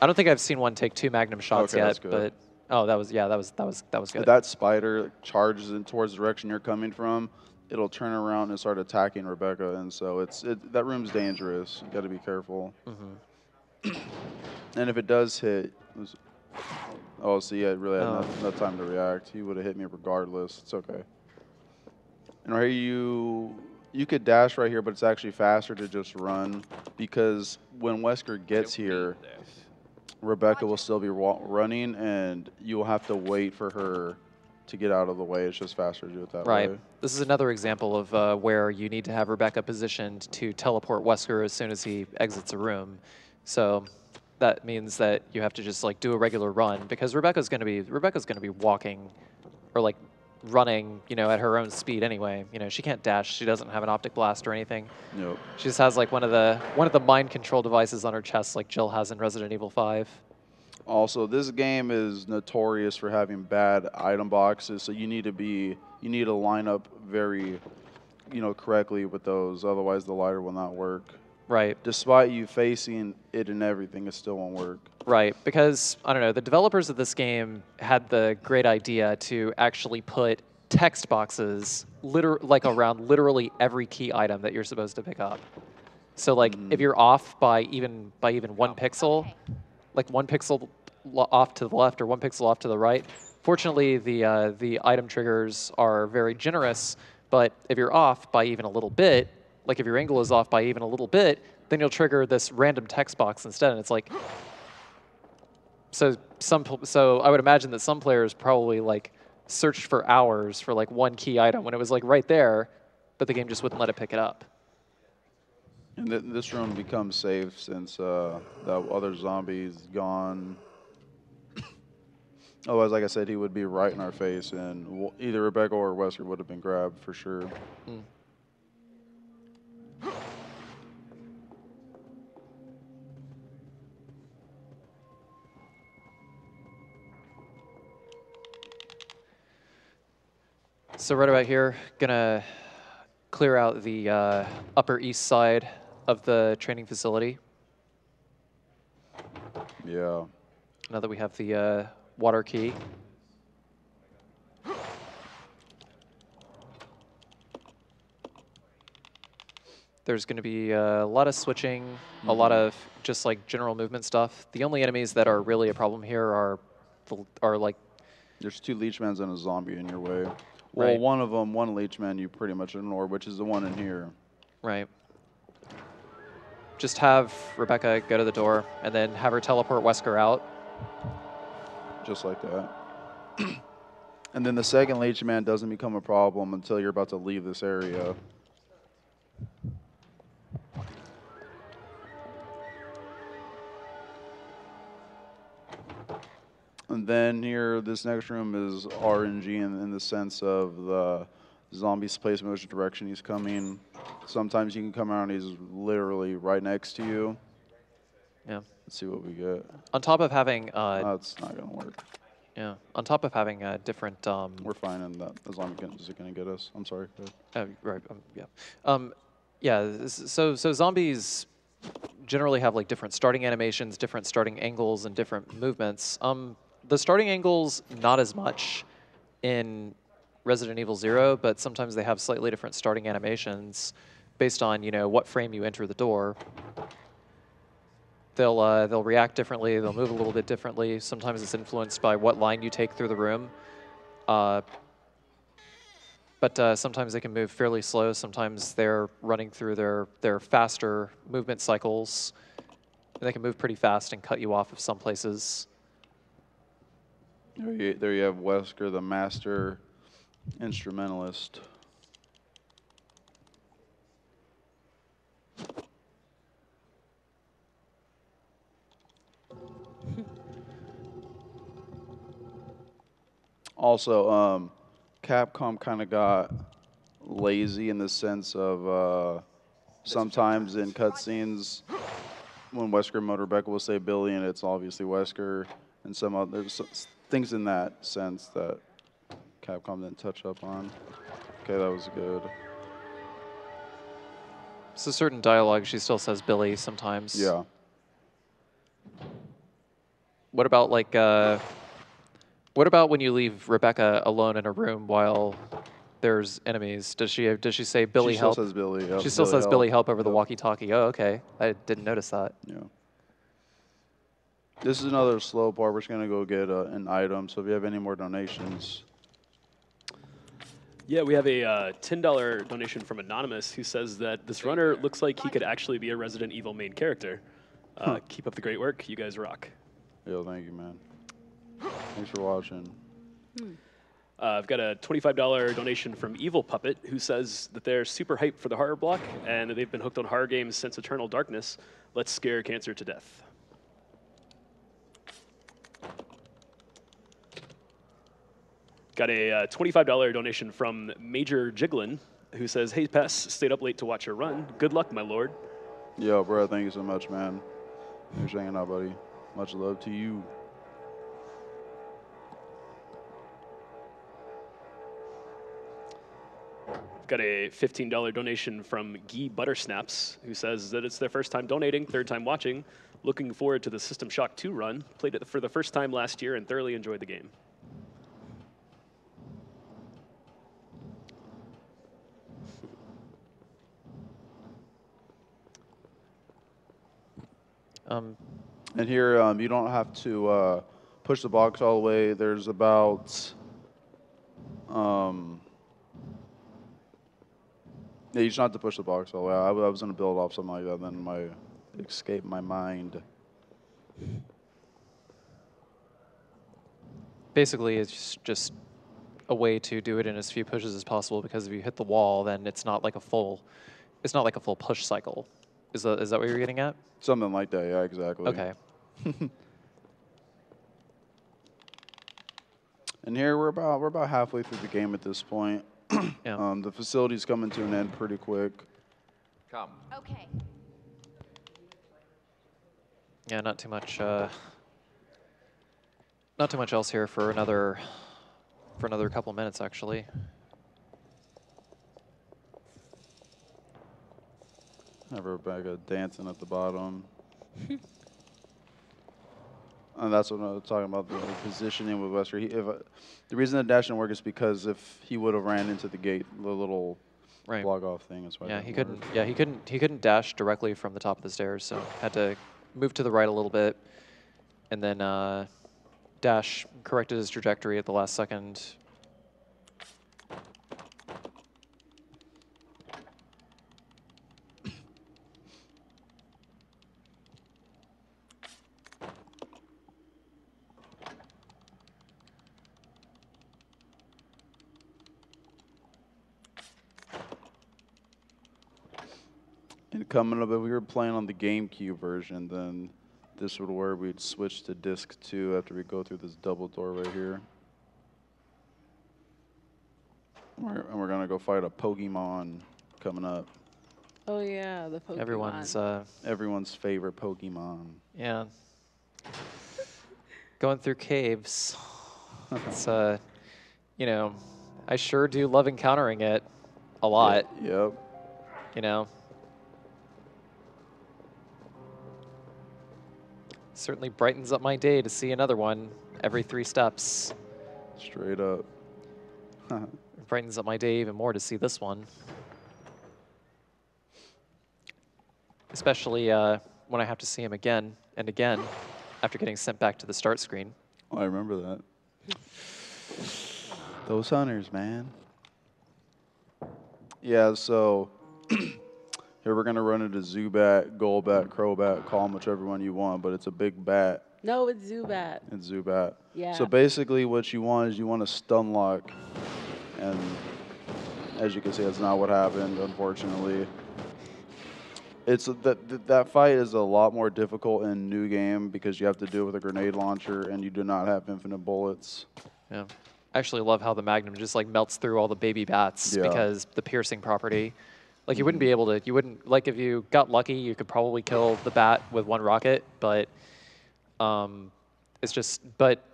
I don't think I've seen one take two magnum shots yet, but oh, that was good. If that spider charges in towards the direction you're coming from, it'll turn around and start attacking Rebecca, and so that room's dangerous. You got to be careful. And if it does hit, oh, so yeah, it really had no time to react. He would have hit me regardless. It's okay. And right here, you could dash right here, but it's actually faster to just run, because when Wesker gets here, Rebecca will still be running, and you will have to wait for her to get out of the way. It's just faster to do it that way. Right. This is another example of where you need to have Rebecca positioned to teleport Wesker as soon as he exits a room. So that means that you have to just like do a regular run, because Rebecca's going to be walking or like running, you know, at her own speed anyway. You know, she can't dash. She doesn't have an optic blast or anything. Nope. She just has like one of the mind control devices on her chest, like Jill has in Resident Evil 5. Also, this game is notorious for having bad item boxes, so you need to line up very, correctly with those. Otherwise, the lighter will not work. Right. Despite you facing it and everything, it still won't work. Right, because, I don't know, the developers of this game had the great idea to actually put text boxes like around literally every key item that you're supposed to pick up. So like if you're off by even 1 pixel, like 1 pixel off to the left or 1 pixel off to the right, fortunately the item triggers are very generous, but if you're off by even a little bit, like if your angle is off by even a little bit, then you'll trigger this random text box instead, and it's like, so I would imagine that some players probably like searched for hours for like 1 key item when it was like right there, but the game just wouldn't let it pick it up. And this room becomes safe since that other zombie's gone. Otherwise, like I said, he would be right in our face, and either Rebecca or Wesker would have been grabbed for sure. So right about here, gonna clear out the upper east side of the training facility. Yeah. Now that we have the water key. There's going to be a lot of switching, a lot of just like general movement stuff. The only enemies that are really a problem here are like... There's 2 leechmans and a zombie in your way. Well, one of them, one leechman you pretty much ignore, which is the one in here. Right. Just have Rebecca go to the door and then have her teleport Wesker out. Just like that. And then the second leechman doesn't become a problem until you're about to leave this area. And then here, this next room is RNG in the sense of the zombie's place, motion, direction he's coming. Sometimes you can come out and he's literally right next to you. Yeah. Let's see what we get. On top of having... that's not going to work. Yeah. On top of having different... We're fine in that. The zombie isn't going to get us. I'm sorry. Right. Yeah. Yeah. So zombies generally have like different starting animations, different starting angles, and different movements. The starting angles, not as much in Resident Evil 0, but sometimes they have slightly different starting animations based on, what frame you enter the door. They'll react differently, they'll move a little bit differently. Sometimes it's influenced by what line you take through the room. But sometimes they can move fairly slow. Sometimes they're running through their faster movement cycles. And they can move pretty fast and cut you off of some places. There you have Wesker, the master instrumentalist. Also, Capcom kind of got lazy in the sense of sometimes in cutscenes, when Wesker and Rebecca will say Billy, and it's obviously Wesker, and some other things in that sense that Capcom didn't touch up on. Okay, that was good. So certain dialogue, she still says Billy sometimes. Yeah. What about like, what about when you leave Rebecca alone in a room while there's enemies? Does she say Billy help? She still says Billy help. She still says Billy help over the walkie-talkie. Oh, okay. I didn't notice that. Yeah. This is another slow part. We're just going to go get an item. So if you have any more donations. Yeah, we have a $10 donation from Anonymous who says that this runner looks like he could actually be a Resident Evil main character. Keep up the great work. You guys rock. Yo, thank you, man. Thanks for watching. I've got a $25 donation from Evil Puppet who says that they're super hyped for the horror block and that they've been hooked on horror games since Eternal Darkness. Let's scare cancer to death. Got a $25 donation from Major Jiglin, who says, "Hey, Pess, stayed up late to watch your run. Good luck, my lord." Yo, bro, thank you so much, man. Thanks for hanging out, buddy. Much love to you. got a $15 donation from Guy Buttersnaps, who says that it's their first time donating, third time watching. Looking forward to the System Shock 2 run. Played it for the first time last year and thoroughly enjoyed the game. And here, you don't have to push the box all the way. There's about, yeah, you just have to push the box all the way. I was going to build off something like that, then escaped my mind. Basically, it's just a way to do it in as few pushes as possible, because if you hit the wall, then it's not like a full push cycle. Is that what you're getting at? Something like that, yeah, exactly. Okay. And here we're about halfway through the game at this point. Yeah. The facility's coming to an end pretty quick. Come. Okay. Yeah, not too much else here for another couple minutes, actually. Rebecca dancing at the bottom. And that's what I was talking about, the positioning with Wesker. The reason the dash didn't work is because if he would have ran into the gate, the little block off thing is why. Yeah, he couldn't. Yeah, he couldn't dash directly from the top of the stairs, so had to move to the right a little bit, and then dash corrected his trajectory at the last second. And coming up, if we were playing on the GameCube version, then this would where we'd switch to disc 2 after we go through this double door right here. And we're gonna go fight a Pokemon coming up. Oh yeah, the Pokemon. Everyone's favorite Pokemon. Yeah. Going through caves. It's you know, I sure do love encountering it a lot. Yep. You know. Certainly brightens up my day to see another one every 3 steps. Straight up. It brightens up my day even more to see this one. Especially when I have to see him again and again after getting sent back to the start screen. Oh, I remember that. Those hunters, man. Yeah, so here we're going to run into Zubat, Golbat, Crobat, call them whichever one you want, but it's a big bat. No, it's Zubat. It's Zubat. Yeah. So basically what you want is you want to stun lock, and as you can see, that's not what happened, unfortunately. It's that fight is a lot more difficult in New Game because you have to do it with a grenade launcher and you do not have infinite bullets. Yeah. I actually love how the Magnum just like melts through all the baby bats because the piercing property. Like you wouldn't be able to, like if you got lucky, you could probably kill the bat with 1 rocket, but but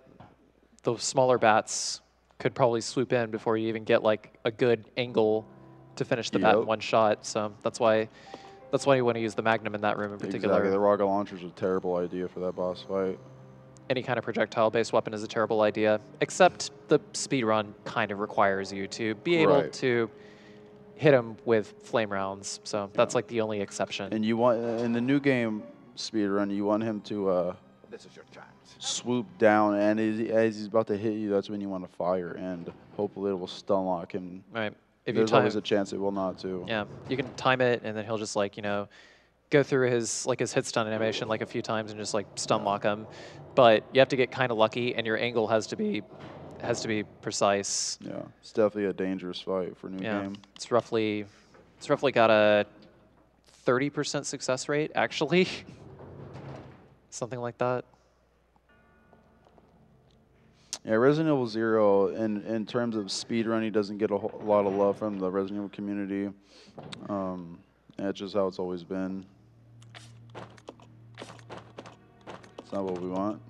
those smaller bats could probably swoop in before you even get like a good angle to finish the bat in 1 shot. So that's why you want to use the Magnum in that room in particular. Exactly, the rocket launcher is a terrible idea for that boss fight. Any kind of projectile-based weapon is a terrible idea, except the speedrun kind of requires you to be able to hit him with flame rounds. So that's like the only exception. And you want, in the New Game speedrun, you want him to This is your chance. swoop down, and as he's about to hit you, that's when you want to fire, and hopefully it will stun lock him. Right. If There's always a chance it will not too. Yeah, you can time it, and then he'll just like, go through his hit stun animation like a few times and just like stun lock him. But you have to get kind of lucky, and your angle has to be precise. Yeah, it's definitely a dangerous fight for New Game. It's roughly got a 30% success rate, actually. Something like that. Yeah, Resident Evil 0, in terms of speedrunning, doesn't get a lot of love from the Resident Evil community. That's just how it's always been. It's not what we want.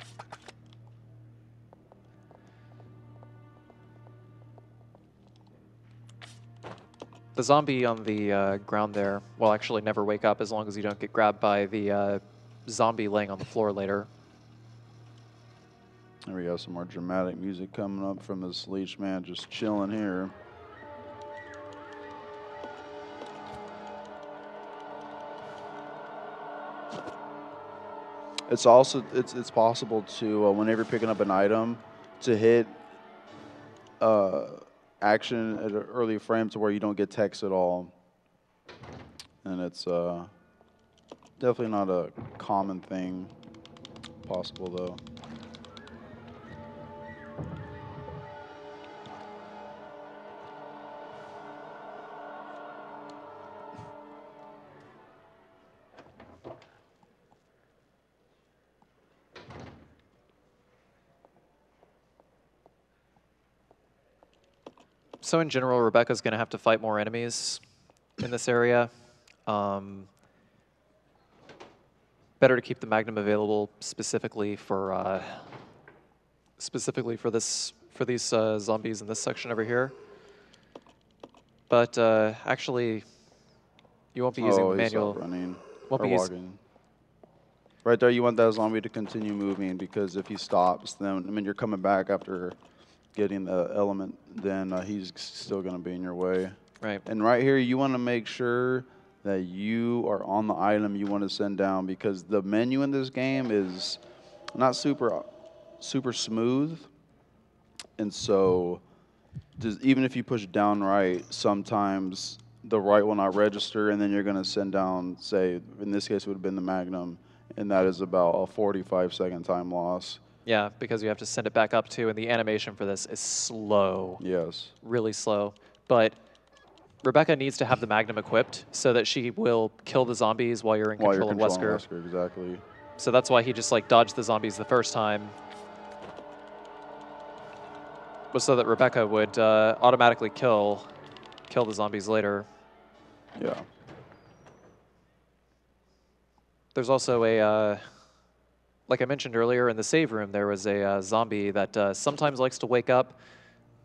The zombie on the ground there will actually never wake up as long as you don't get grabbed by the zombie laying on the floor later. There we go, some more dramatic music coming up from this leech man just chilling here. It's also it's possible to whenever you're picking up an item to hit action at an early frame to where you don't get text at all, and it's definitely not a common thing. Possible though. So in general, Rebecca's going to have to fight more enemies in this area. Better to keep the Magnum available specifically for these zombies in this section over here. But actually, you won't be using the manual. Running. Won't be walking. Right there, you want that zombie to continue moving because if he stops, then I mean you're coming back after getting the element, then he's still going to be in your way. Right. And right here, you want to make sure that you are on the item you want to send down because the menu in this game is not super smooth. And so even if you push down right, sometimes the right will not register, and then you're going to send down, say, in this case, it would have been the Magnum, and that is about a 45-second time loss. Yeah, because you have to send it back up too, and the animation for this is slow. Yes. Really slow. But Rebecca needs to have the Magnum equipped so that she will kill the zombies while you're in control of Wesker. Exactly. So that's why he just like dodged the zombies the first time. Was so that Rebecca would automatically kill the zombies later. Yeah. There's also a, like I mentioned earlier, in the save room, there was a zombie that sometimes likes to wake up.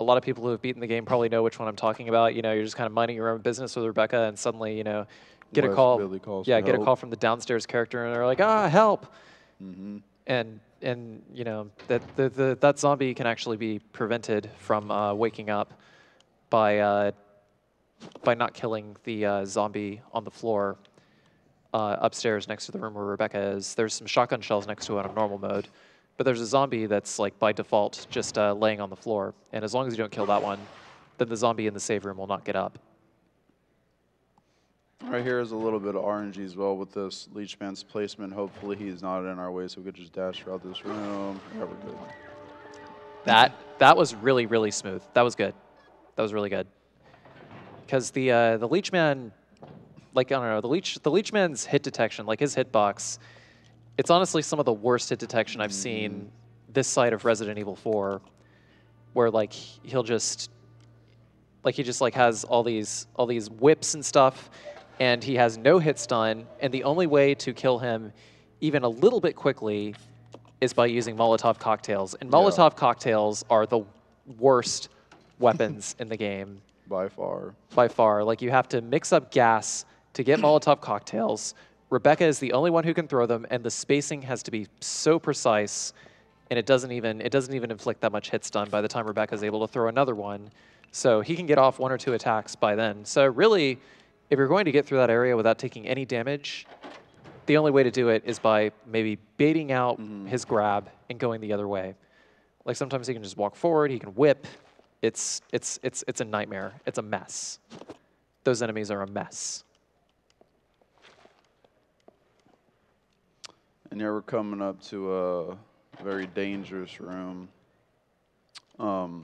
A lot of people who have beaten the game probably know which one I'm talking about. You know, you're just kind of minding your own business with Rebecca, and suddenly, you know, get a call. Really calls yeah, for get help. a call from the downstairs character, and they're like, "Ah, help!" Mm-hmm. And you know that zombie can actually be prevented from waking up by not killing the zombie on the floor upstairs next to the room where Rebecca is. There's some shotgun shells next to it on normal mode, but there's a zombie that's like by default just laying on the floor. And as long as you don't kill that one, then the zombie in the save room will not get up. Right here is a little bit of RNG as well with this Leechman's placement. Hopefully he's not in our way so we could just dash throughout this room. Yeah, we're good. That was really, really smooth. That was good. That was really good. Because the Leechman, like, I don't know, the Leechman's hit detection, like his hitbox, it's honestly some of the worst hit detection I've seen this side of Resident Evil 4, where like he just has all these whips and stuff, and he has no hit stun, and the only way to kill him even a little bit quickly is by using Molotov cocktails. And Molotov cocktails are the worst weapons in the game. By far. By far. Like, you have to mix up gas to get Molotov cocktails. Rebecca is the only one who can throw them, and the spacing has to be so precise, and it doesn't even inflict that much hit stun by the time Rebecca's able to throw another one. So he can get off 1 or 2 attacks by then. So really, if you're going to get through that area without taking any damage, the only way to do it is by maybe baiting out his grab and going the other way. Like, sometimes he can just walk forward, he can whip. It's a nightmare. It's a mess. Those enemies are a mess. And here we're coming up to a very dangerous room. The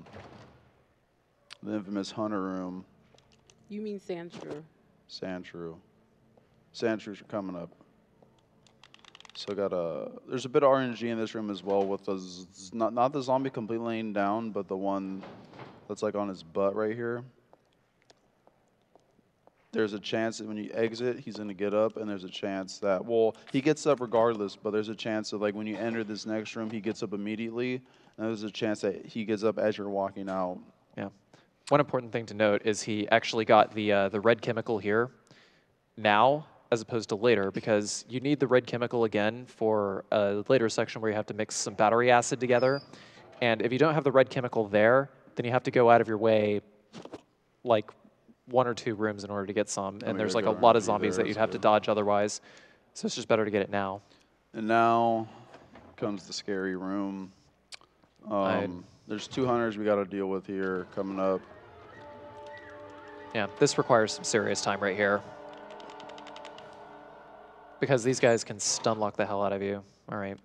infamous Hunter room. You mean Sandshrew. Sandshrew. Sandshrews are coming up. So there's a bit of RNG in this room as well with not the zombie completely laying down, but the one that's like on his butt right here. There's a chance that when you exit, he's going to get up, and there's a chance that, well, he gets up regardless, but there's a chance that, like, when you enter this next room, he gets up immediately, and there's a chance that he gets up as you're walking out. Yeah. one important thing to note is he actually got the red chemical here now as opposed to later, because you need the red chemical again for a later section where you have to mix some battery acid together. And if you don't have the red chemical there, then you have to go out of your way like 1 or 2 rooms in order to get some. And there's like a lot of zombies that you'd have to dodge otherwise. So it's just better to get it now. And now comes the scary room. There's 2 hunters we got to deal with here coming up. Yeah, this requires some serious time right here, because these guys can stun lock the hell out of you. All right.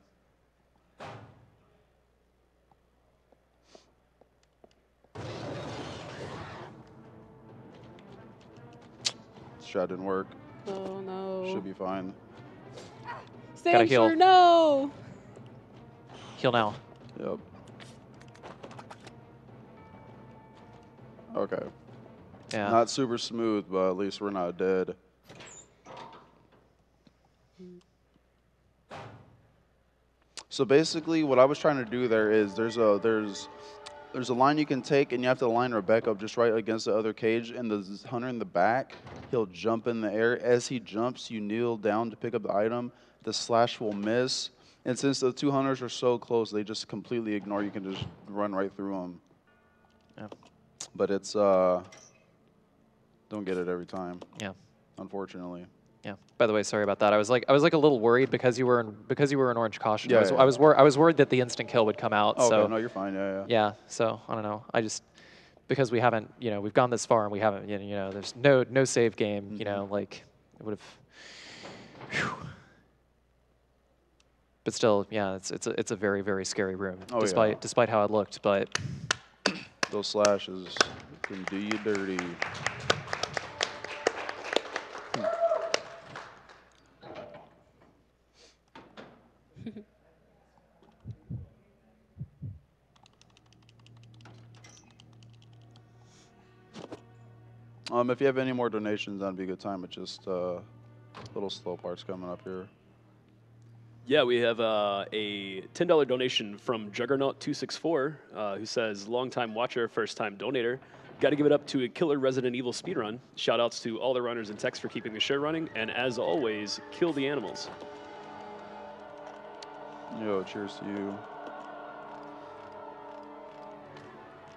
Shot didn't work. Oh no. Should be fine. Gotta heal. Sanctuary, no. Heal now. Yep. Okay. Yeah. Not super smooth, but at least we're not dead. So basically, what I was trying to do there is there's a line you can take, and you have to line Rebecca up just right against the other cage, and the hunter in the back, he'll jump in the air. As he jumps, you kneel down to pick up the item. The slash will miss, and since the 2 hunters are so close, they just completely ignore you. You can just run right through them. Yeah. But it's don't get it every time. Yeah. Unfortunately. Yeah. By the way, sorry about that. I was like a little worried because you were in orange caution. Yeah, I was worried that the instant kill would come out. Oh, so okay. No, you're fine. Yeah, yeah. yeah. So I don't know. I just, because we haven't, we've gone this far and we haven't, there's no save game. Like it would have. But still, yeah, it's a very, very scary room, Oh, despite how it looked. But those slashes can do you dirty. If you have any more donations, that'd be a good time. But just little slow parts coming up here. Yeah, we have a $10 donation from Juggernaut264, who says, long-time watcher, first-time donator. Got to give it up to a killer Resident Evil speedrun. Shout-outs to all the runners and techs for keeping the show running. And as always, kill the animals. Yo, cheers to you.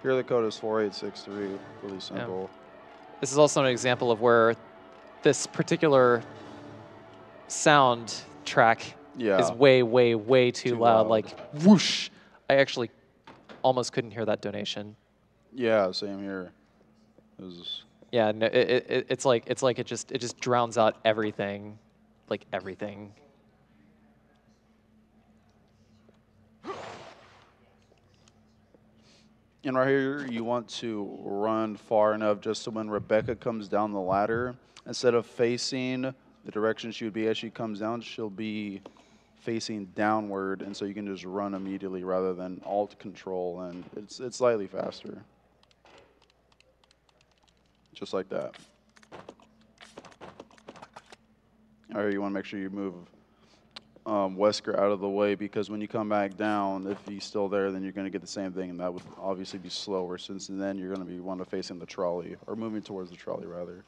Here the code is 4863. Really simple. Yeah. This is also an example of where this particular sound track is way, way, way too loud. Like, whoosh. I actually almost couldn't hear that donation. Yeah, same here. Yeah, no, it's like it just drowns out everything, like everything. And right here, you want to run far enough just so when Rebecca comes down the ladder, instead of facing the direction she would be as she comes down, she'll be facing downward, and so you can just run immediately rather than alt control, and it's slightly faster. Just like that. All right, you want to make sure you move Wesker out of the way, because when you come back down, if he's still there, then you're going to get the same thing, and that would obviously be slower, since then you're going to be one of facing the trolley, or moving towards the trolley, rather.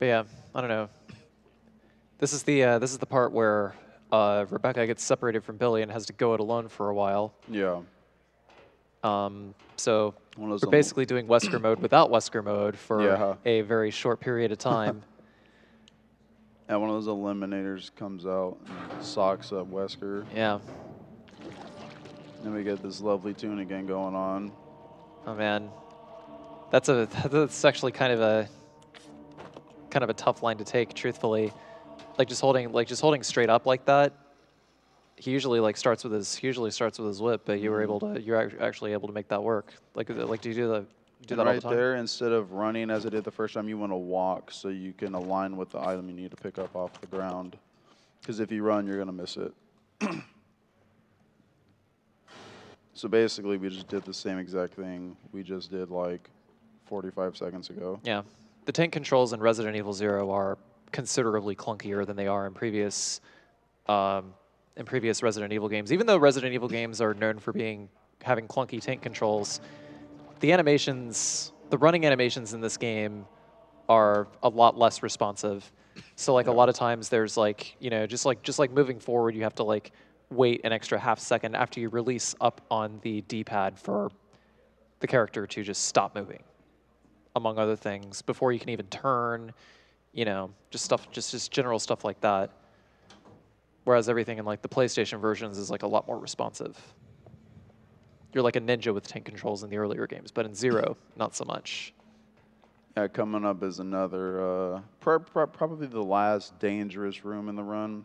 But yeah, I don't know. This is the part where Rebecca gets separated from Billy and has to go it alone for a while. Yeah. So we're basically doing Wesker mode without Wesker mode for a very short period of time. And one of those eliminators comes out and socks up Wesker. Yeah. Then we get this lovely tune again going on. Oh man, that's actually kind of a tough line to take, truthfully. Like just holding straight up like that. He usually starts with his whip, but you're actually able to make that work. Like do you do the Do And that all right the time. there, instead of running as I did the first time, you want to walk so you can align with the item you need to pick up off the ground. Because if you run, you're going to miss it. So basically, we just did the same exact thing we just did like 45 seconds ago. Yeah. The tank controls in Resident Evil 0 are considerably clunkier than they are in previous Resident Evil games. Even though Resident Evil games are known for having clunky tank controls, the animations, the running animations in this game are a lot less responsive. So like a lot of times there's like, you know, just like moving forward, you have to like wait an extra half second after you release up on the D-pad for the character to just stop moving, among other things, before you can even turn, you know, just general stuff like that. Whereas everything in like the PlayStation versions is like a lot more responsive. You're like a ninja with tank controls in the earlier games, but in Zero, not so much. Yeah, coming up is another, probably the last dangerous room in the run.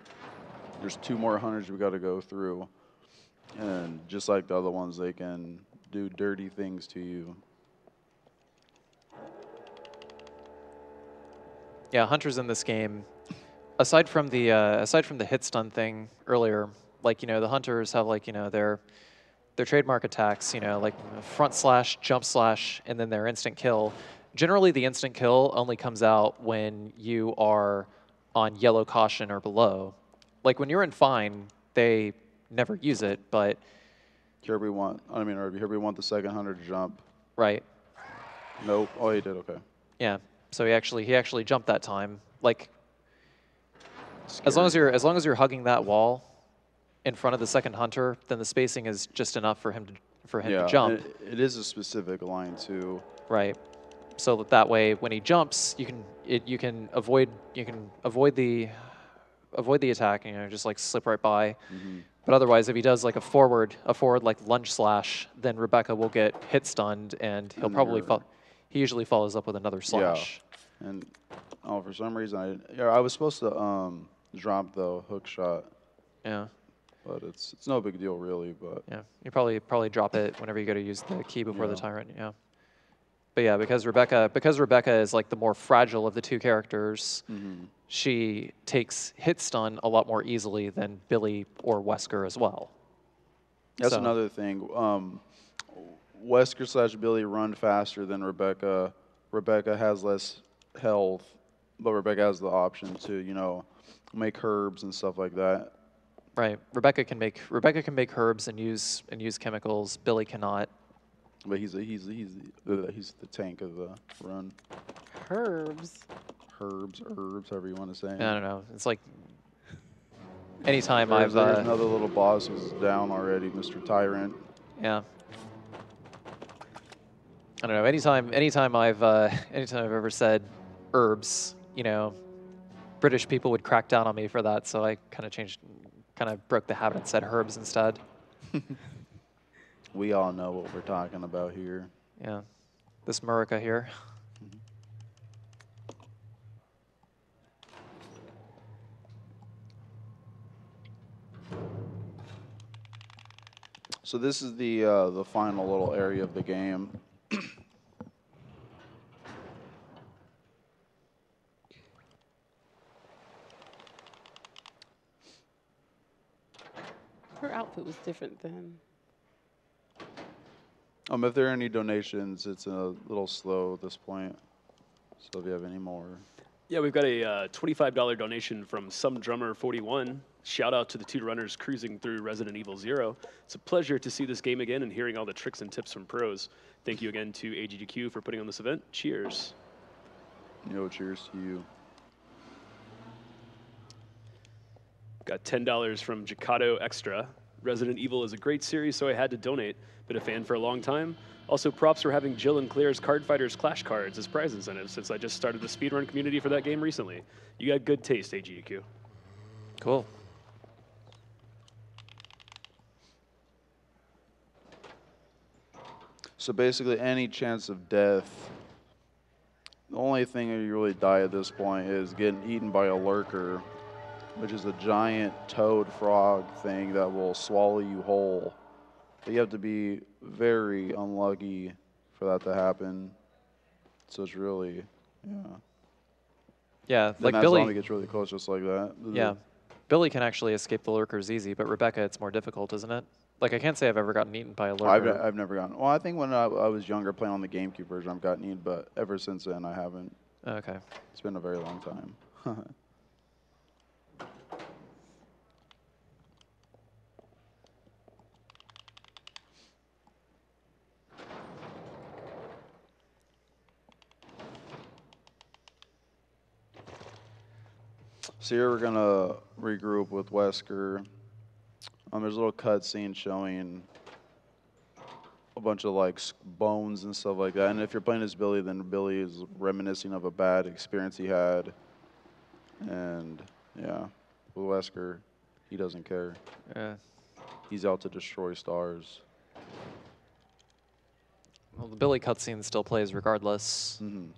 There's 2 more hunters we got to go through. And just like the other ones, they can do dirty things to you. Yeah, hunters in this game, aside from the hit stun thing earlier, like, you know, the hunters have like, you know, their trademark attacks, you know, like front slash, jump slash, and then their instant kill. Generally, the instant kill only comes out when you are on yellow caution or below. Like when you're in fine, they never use it, but Kirby want the second hunter to jump. Right. Nope. Oh, he did. Okay. Yeah. So he actually jumped that time. Like as long as you're hugging that wall in front of the second hunter, then the spacing is just enough for him to jump. It is a specific line too. Right. So that way, when he jumps, you can avoid the attack. You know, just like slip right by. Mm-hmm. But otherwise, if he does like a forward like lunge slash, then Rebecca will get hit stunned, and he'll probably fall. He usually follows up with another slash. Yeah. And for some reason, I was supposed to drop the hook shot. Yeah. But it's no big deal really. But yeah, you probably drop it whenever you go to use the key before the tyrant. Yeah. But yeah, because Rebecca is like the more fragile of the two characters, she takes hit stun a lot more easily than Billy or Wesker as well. That's another thing. Wesker / Billy run faster than Rebecca. Rebecca has less health, but Rebecca has the option to, you know, make herbs and stuff like that. Right. Rebecca can make herbs and use chemicals. Billy cannot. But he's the tank of the run. Herbs, however you want to say. I don't know. It's like anytime there's another little boss who's down already, Mr. Tyrant. Yeah. I don't know. Anytime I've ever said herbs, you know, British people would crack down on me for that. So I kind of broke the habit and said herbs instead. We all know what we're talking about here. Yeah, this Murica here. So this is the final little area of the game. her outfit was different than. If there are any donations, it's a little slow at this point. So if you have any more. Yeah, we've got a $25 donation from Some Drummer 41. Shout out to the two runners cruising through Resident Evil 0. It's a pleasure to see this game again and hearing all the tricks and tips from pros. Thank you again to AGDQ for putting on this event. Cheers. Yo, cheers to you. Got $10 from Jacato Extra. Resident Evil is a great series, so I had to donate. Been a fan for a long time. Also, props for having Jill and Claire's Card Fighters Clash cards as prize incentives, since I just started the speedrun community for that game recently. You got good taste, AGDQ. Cool. So basically, any chance of death, the only thing that you really die at this point is getting eaten by a lurker, which is a giant toad frog thing that will swallow you whole. But you have to be very unlucky for for that to happen. So it's really, yeah. Yeah, Then like that Billy. zombie gets really close just like that. Yeah. Billy can actually escape the lurkers easy, but Rebecca, it's more difficult, isn't it? Like, I can't say I've ever gotten eaten by a lurker. I've never gotten. Well, I think when I was younger playing on the GameCube version, I've gotten eaten, but ever since then, I haven't. Okay. It's been a very long time. So here we're gonna regroup with Wesker. There's a little cutscene showing a bunch of like bones and stuff like that. And if you're playing as Billy, then Billy is reminiscing of a bad experience he had. And yeah, with Wesker, he doesn't care. Yeah. He's out to destroy stars. Well, the Billy cutscene still plays regardless. Mm-hmm.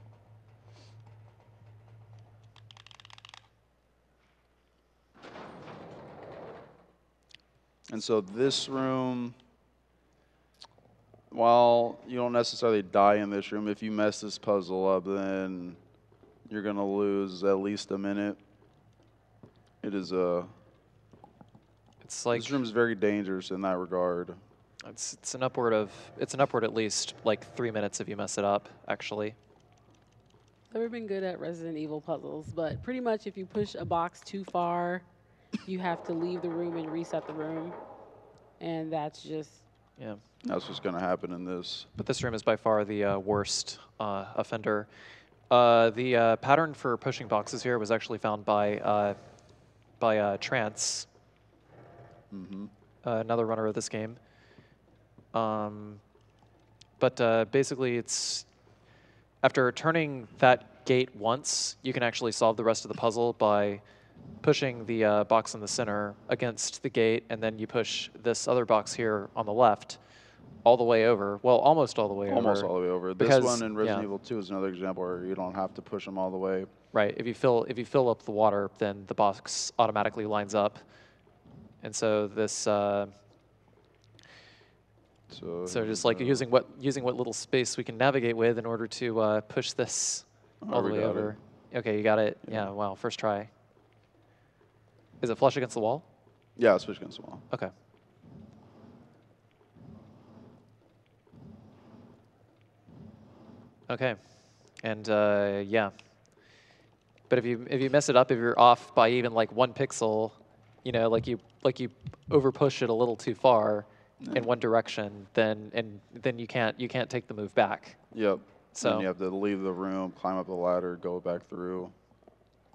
And so this room, while you don't necessarily die in this room, if you mess this puzzle up, then you're going to lose at least a minute. It is It's like this room is very dangerous in that regard. it's an upward at least like 3 minutes if you mess it up, actually. Never been good at Resident Evil puzzles, but pretty much if you push a box too far, you have to leave the room and reset the room, and that's just... Yeah. That's what's going to happen in this. But this room is by far the worst offender. The pattern for pushing boxes here was actually found by Trance, another runner of this game. But basically, it's after turning that gate once, you can actually solve the rest of the puzzle by pushing the box in the center against the gate, and then you push this other box here on the left all the way over. Well, almost all the way over. Almost all the way over. This one in Resident Evil 2 is another example where you don't have to push them all the way. Right. If you fill up the water, then the box automatically lines up, and so this. So just like using what little space we can navigate with in order to push this all the way over. Okay, you got it. Yeah. Wow. First try. Is it flush against the wall? Yeah, it's flush against the wall. Okay. Okay, and yeah. But if you mess it up, if you're off by even like 1 pixel, you know, like you over push it a little too far in one direction, then you can't take the move back. Yep. So and you have to leave the room, climb up the ladder, go back through.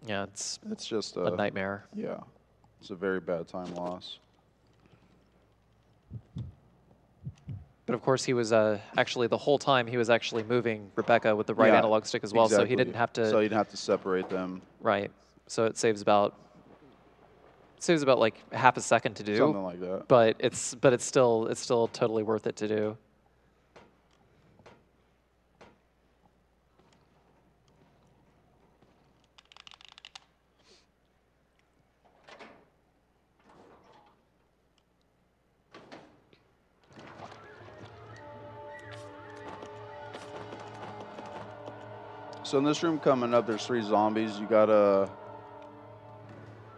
Yeah, it's just a nightmare. Yeah, it's a very bad time loss. But of course, he was actually the whole time he was actually moving Rebecca with the right analog stick as well, exactly. so he didn't have to. So you didn't have to separate them. Right. So it saves about like half a second to do. Something like that. But it's still totally worth it to do. So in this room coming up, there's 3 zombies. You gotta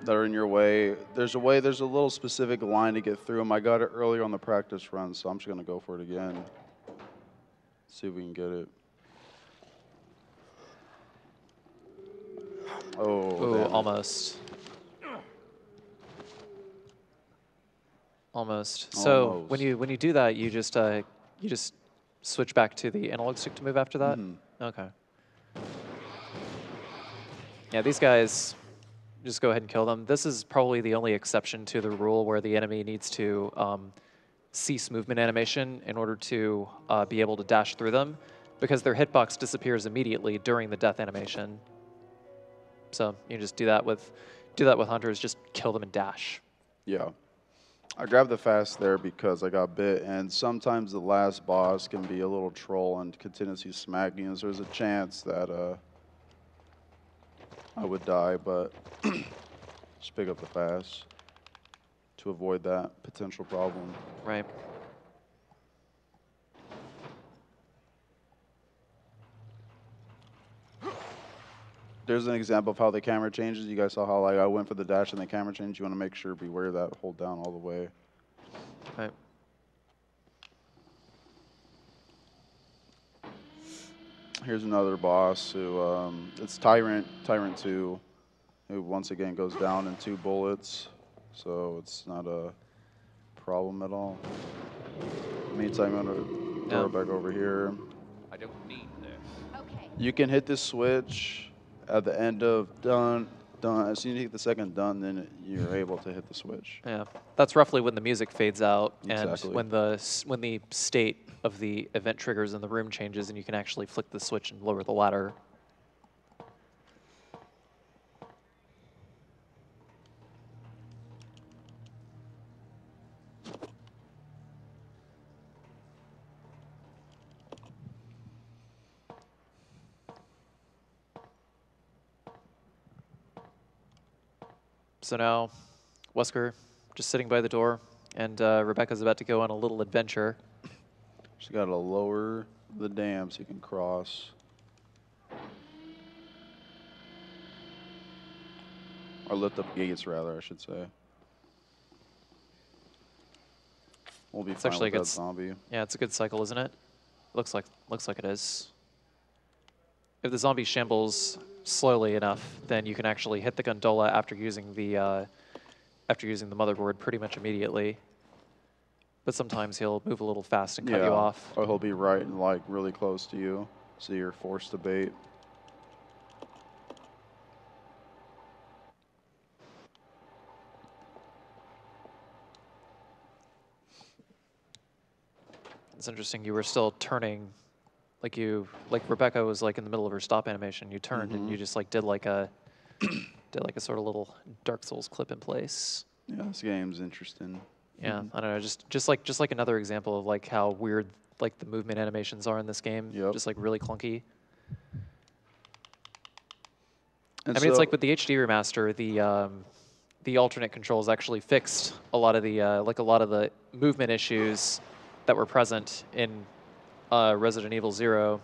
that are in your way. There's a little specific line to get through them. I got it earlier on the practice run, so I'm just gonna go for it again. See if we can get it. Oh, almost. Almost. So when you do that, you just switch back to the analog stick to move after that. Okay. Yeah, these guys, just go ahead and kill them. This is probably the only exception to the rule where the enemy needs to cease movement animation in order to be able to dash through them, because their hitbox disappears immediately during the death animation. So you just do that with hunters, just kill them and dash. Yeah. I grabbed the fast there because I got bit, and sometimes the last boss can be a little troll and continuously smacking, and so there's a chance that I would die, but just pick up the fast to avoid that potential problem. Right. There's an example of how the camera changes. You guys saw how like I went for the dash and the camera changed. You want to make sure beware of that. Hold down all the way. Right. Here's another boss who it's Tyrant 2, who once again goes down in 2 bullets, so it's not a problem at all. Meantime, I'm gonna throw it back over here. I don't need this. Okay. You can hit this switch at the end of done. As soon as you hit the second done, then you're able to hit the switch. Yeah, that's roughly when the music fades out Exactly. and when the state of the event triggers in the room changes, and you can actually flick the switch and lower the ladder. So now, Wesker just sitting by the door, and Rebecca's about to go on a little adventure. She's got to lower the dam so you can cross. Or lift up gates, rather, I should say. We'll be It's fine actually with a that good zombie. Yeah, it's a good cycle, isn't it? Looks like it is. If the zombie shambles slowly enough, then you can actually hit the gondola after using the motherboard pretty much immediately. But sometimes he'll move a little fast and cut you off. Or he'll be right and like really close to you, so you're forced to bait. It's interesting. You were still turning, like Rebecca was like in the middle of her stop animation. You turned and you just like did like a sort of little Dark Souls clip in place. Yeah, this game's interesting. Yeah, I don't know. Just like another example of like how weird like the movement animations are in this game. Yep. Just like really clunky. And I mean, it's like with the HD remaster, the alternate controls actually fixed a lot of the movement issues that were present in Resident Evil 0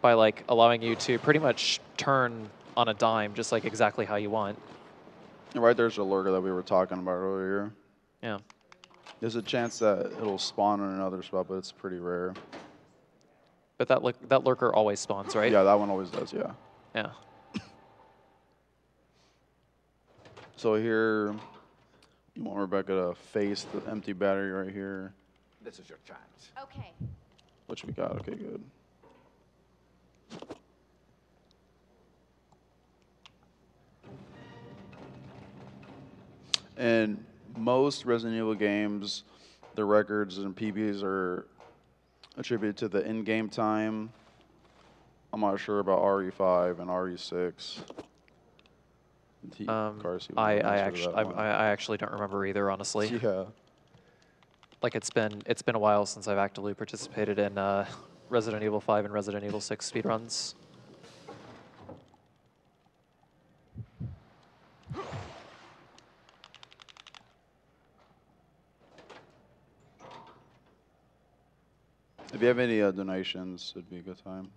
by like allowing you to pretty much turn on a dime, just like exactly how you want. Right there's a lurker that we were talking about earlier. Yeah. There's a chance that it'll spawn in another spot, but it's pretty rare. But that lurker always spawns, right? Yeah, that one always does, yeah. Yeah. So here, you want Rebecca to face the empty battery right here. This is your chance. Okay. Which we got, okay, good. And most Resident Evil games, the records and PBs are attributed to the in-game time. I'm not sure about RE5 and RE6. I actually don't remember either, honestly. Yeah. Like it's been a while since I've actively participated in Resident Evil 5 and Resident Evil 6 speedruns. If you have any donations, it'd be a good time.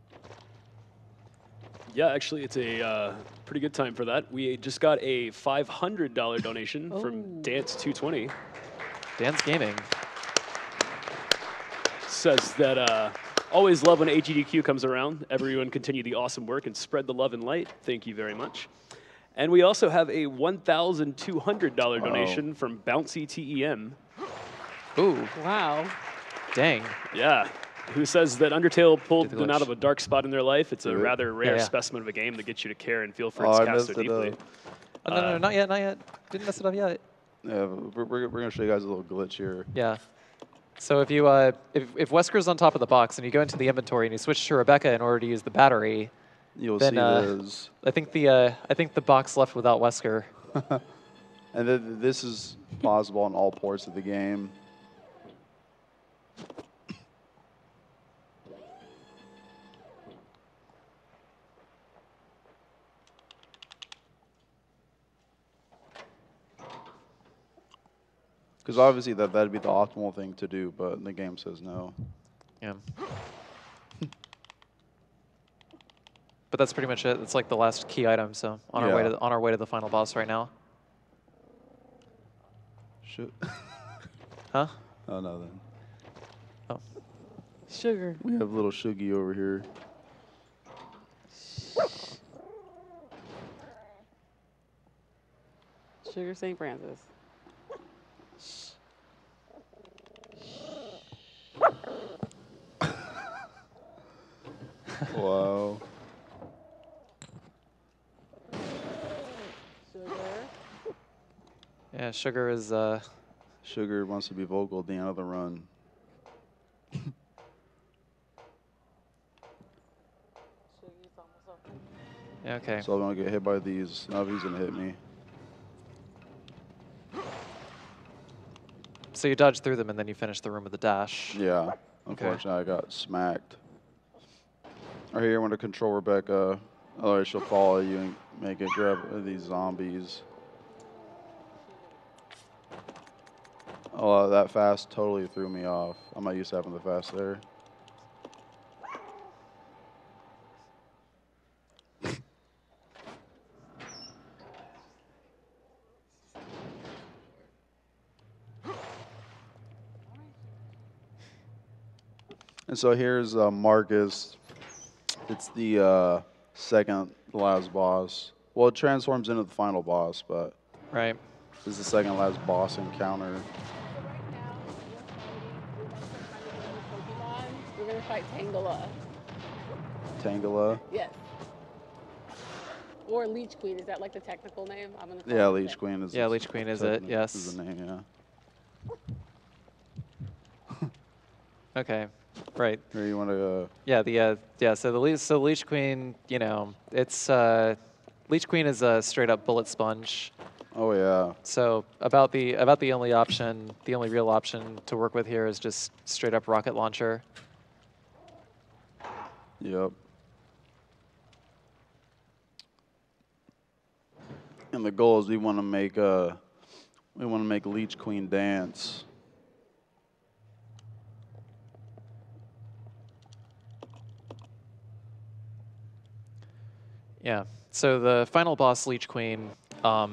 Yeah, actually, it's a pretty good time for that. We just got a $500 donation from Dance220. Dance Gaming says that always love when AGDQ comes around. Everyone continue the awesome work and spread the love and light. Thank you very much. And we also have a $1,200 donation from Bouncy TEM. Ooh. Wow. Dang. Yeah. Who says that Undertale pulled them out of a dark spot in their life. It's a rather rare Yeah. specimen of a game that gets you to care and feel for its cast so deeply. Oh, no, not yet, not yet. Didn't mess it up yet. Yeah, we're going to show you guys a little glitch here. Yeah. So if you if Wesker's on top of the box and you go into the inventory and you switch to Rebecca in order to use the battery, You'll then, see this. I think the box left without Wesker. And then this is possible on all ports of the game. Because obviously that'd be the optimal thing to do, but the game says no. Yeah. but that's pretty much it. It's like the last key item. So on our way to the final boss right now. Shoot. Huh? Oh no then. Oh. Sugar. We have little Shuggy over here. Sugar St. Francis. Wow. Sugar. Yeah, Sugar is. Sugar wants to be vocal at the end of the run. Yeah, okay. So I'm gonna get hit by these. Now he's gonna hit me. So you dodge through them and then you finish the room with a dash. Yeah. Unfortunately, I got smacked. Right here, I want to control Rebecca. Otherwise, she'll follow you and make it grab these zombies. Oh, that fast totally threw me off. I'm not used to having the fast there. And so here's Marcus. It's the second last boss. Well, it transforms into the final boss, but Right. this is the second last boss encounter. We're gonna fight Tangela. Tangela. Yes. Or Leech Queen. Is that like the technical name? I'm gonna. Yeah, Leech Queen is. Yeah, Leech Queen is it? Yes. Is the name, yeah. Okay. Right. Here you want to. Yeah. So the Leech Queen, you know, it's Leech Queen is a straight up bullet sponge. Oh yeah. So about the only real option to work with here is just straight up rocket launcher. Yep. And the goal is we want to make Leech Queen dance. Yeah. So the final boss, Leech Queen, what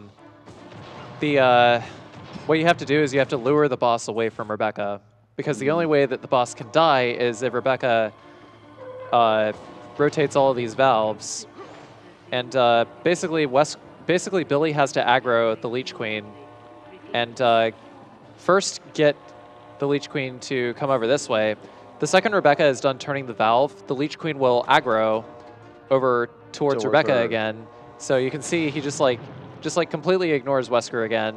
you have to do is you have to lure the boss away from Rebecca, because the only way that the boss can die is if Rebecca rotates all of these valves, and basically Billy has to aggro the Leech Queen, and first get the Leech Queen to come over this way. The second Rebecca is done turning the valve, the Leech Queen will aggro over towards Rebecca her. again. So you can see he just like completely ignores Wesker again.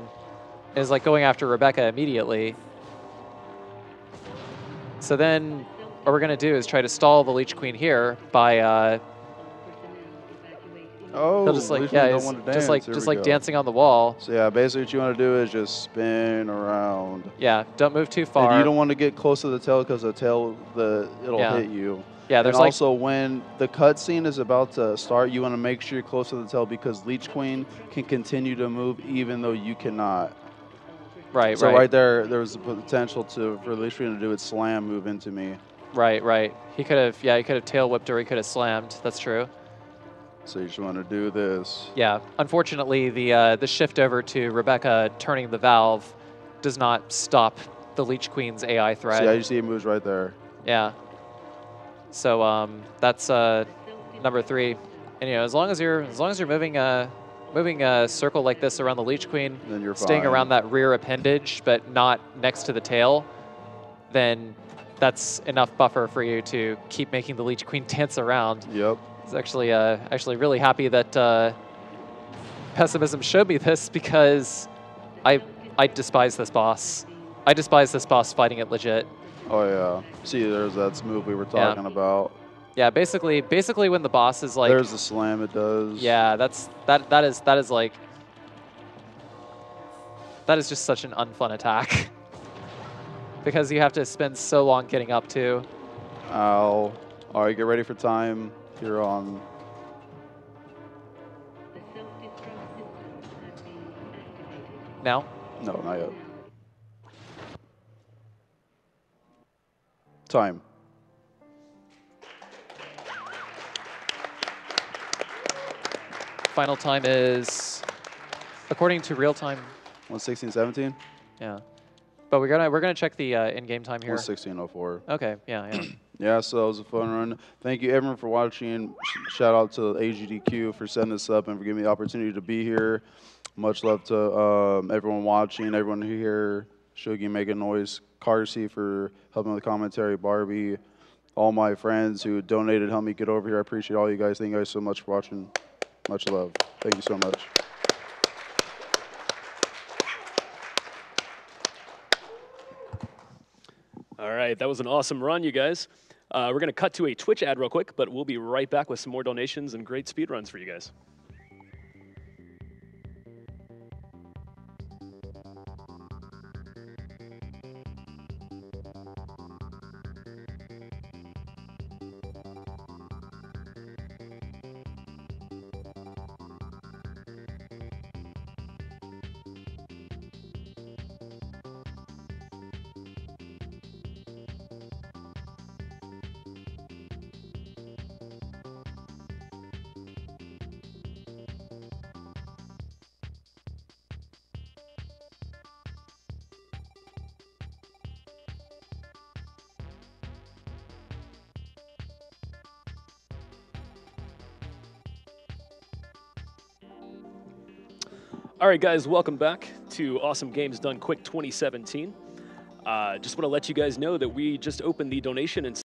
And is like going after Rebecca immediately. So then what we're gonna do is try to stall the Leech Queen here by Oh, he'll just like Leech yeah, Queen don't he's want to dance. just Here we like go. dancing on the wall. So yeah, basically what you want to do is just spin around. Yeah, don't move too far. And you don't want to get close to the tail because it'll Yeah. hit you. Yeah, And there's like also when the cutscene is about to start, you want to make sure you're close to the tail because Leech Queen can continue to move even though you cannot. right, So right. right there was the potential for Leech Queen to do its slam move into me. Right. He could have tail whipped or he could have slammed. That's true. So you just want to do this. Yeah. Unfortunately, the shift over to Rebecca turning the valve does not stop the Leech Queen's AI threat. See, you see it moves right there. Yeah. So that's number 3. And you know, as long as you're moving a circle like this around the Leech Queen, Then you're staying fine. around that rear appendage but not next to the tail, then that's enough buffer for you to keep making the Leech Queen dance around. Yep. I was actually really happy that Pessimism showed me this because I despise this boss. I despise this boss fighting it legit. Oh yeah. See, there's that move we were talking about. Yeah, basically when the boss is like There's the slam it does. yeah, that is just such an unfun attack. Because you have to spend so long getting up to. Ow. All right, get ready for time. Here on. Now? No, not yet. Time. final time is, according to real time. 1:16:17. Yeah, but we're gonna check the in-game time here. 1:16:04. Okay. Yeah. Yeah. Yeah, so it was a fun run. Thank you, everyone, for watching. Shout out to AGDQ for setting this up and for giving me the opportunity to be here. Much love to everyone watching, everyone here. Shuggy making noise. Carsey for helping with the commentary. Barbie, all my friends who donated, helped me get over here. I appreciate all you guys. Thank you guys so much for watching. Much love. Thank you so much. All right, that was an awesome run, you guys. We're going to cut to a Twitch ad real quick, but we'll be right back with some more donations and great speed runs for you guys. All right, guys, welcome back to Awesome Games Done Quick 2017. Just want to let you guys know that we just opened the donation and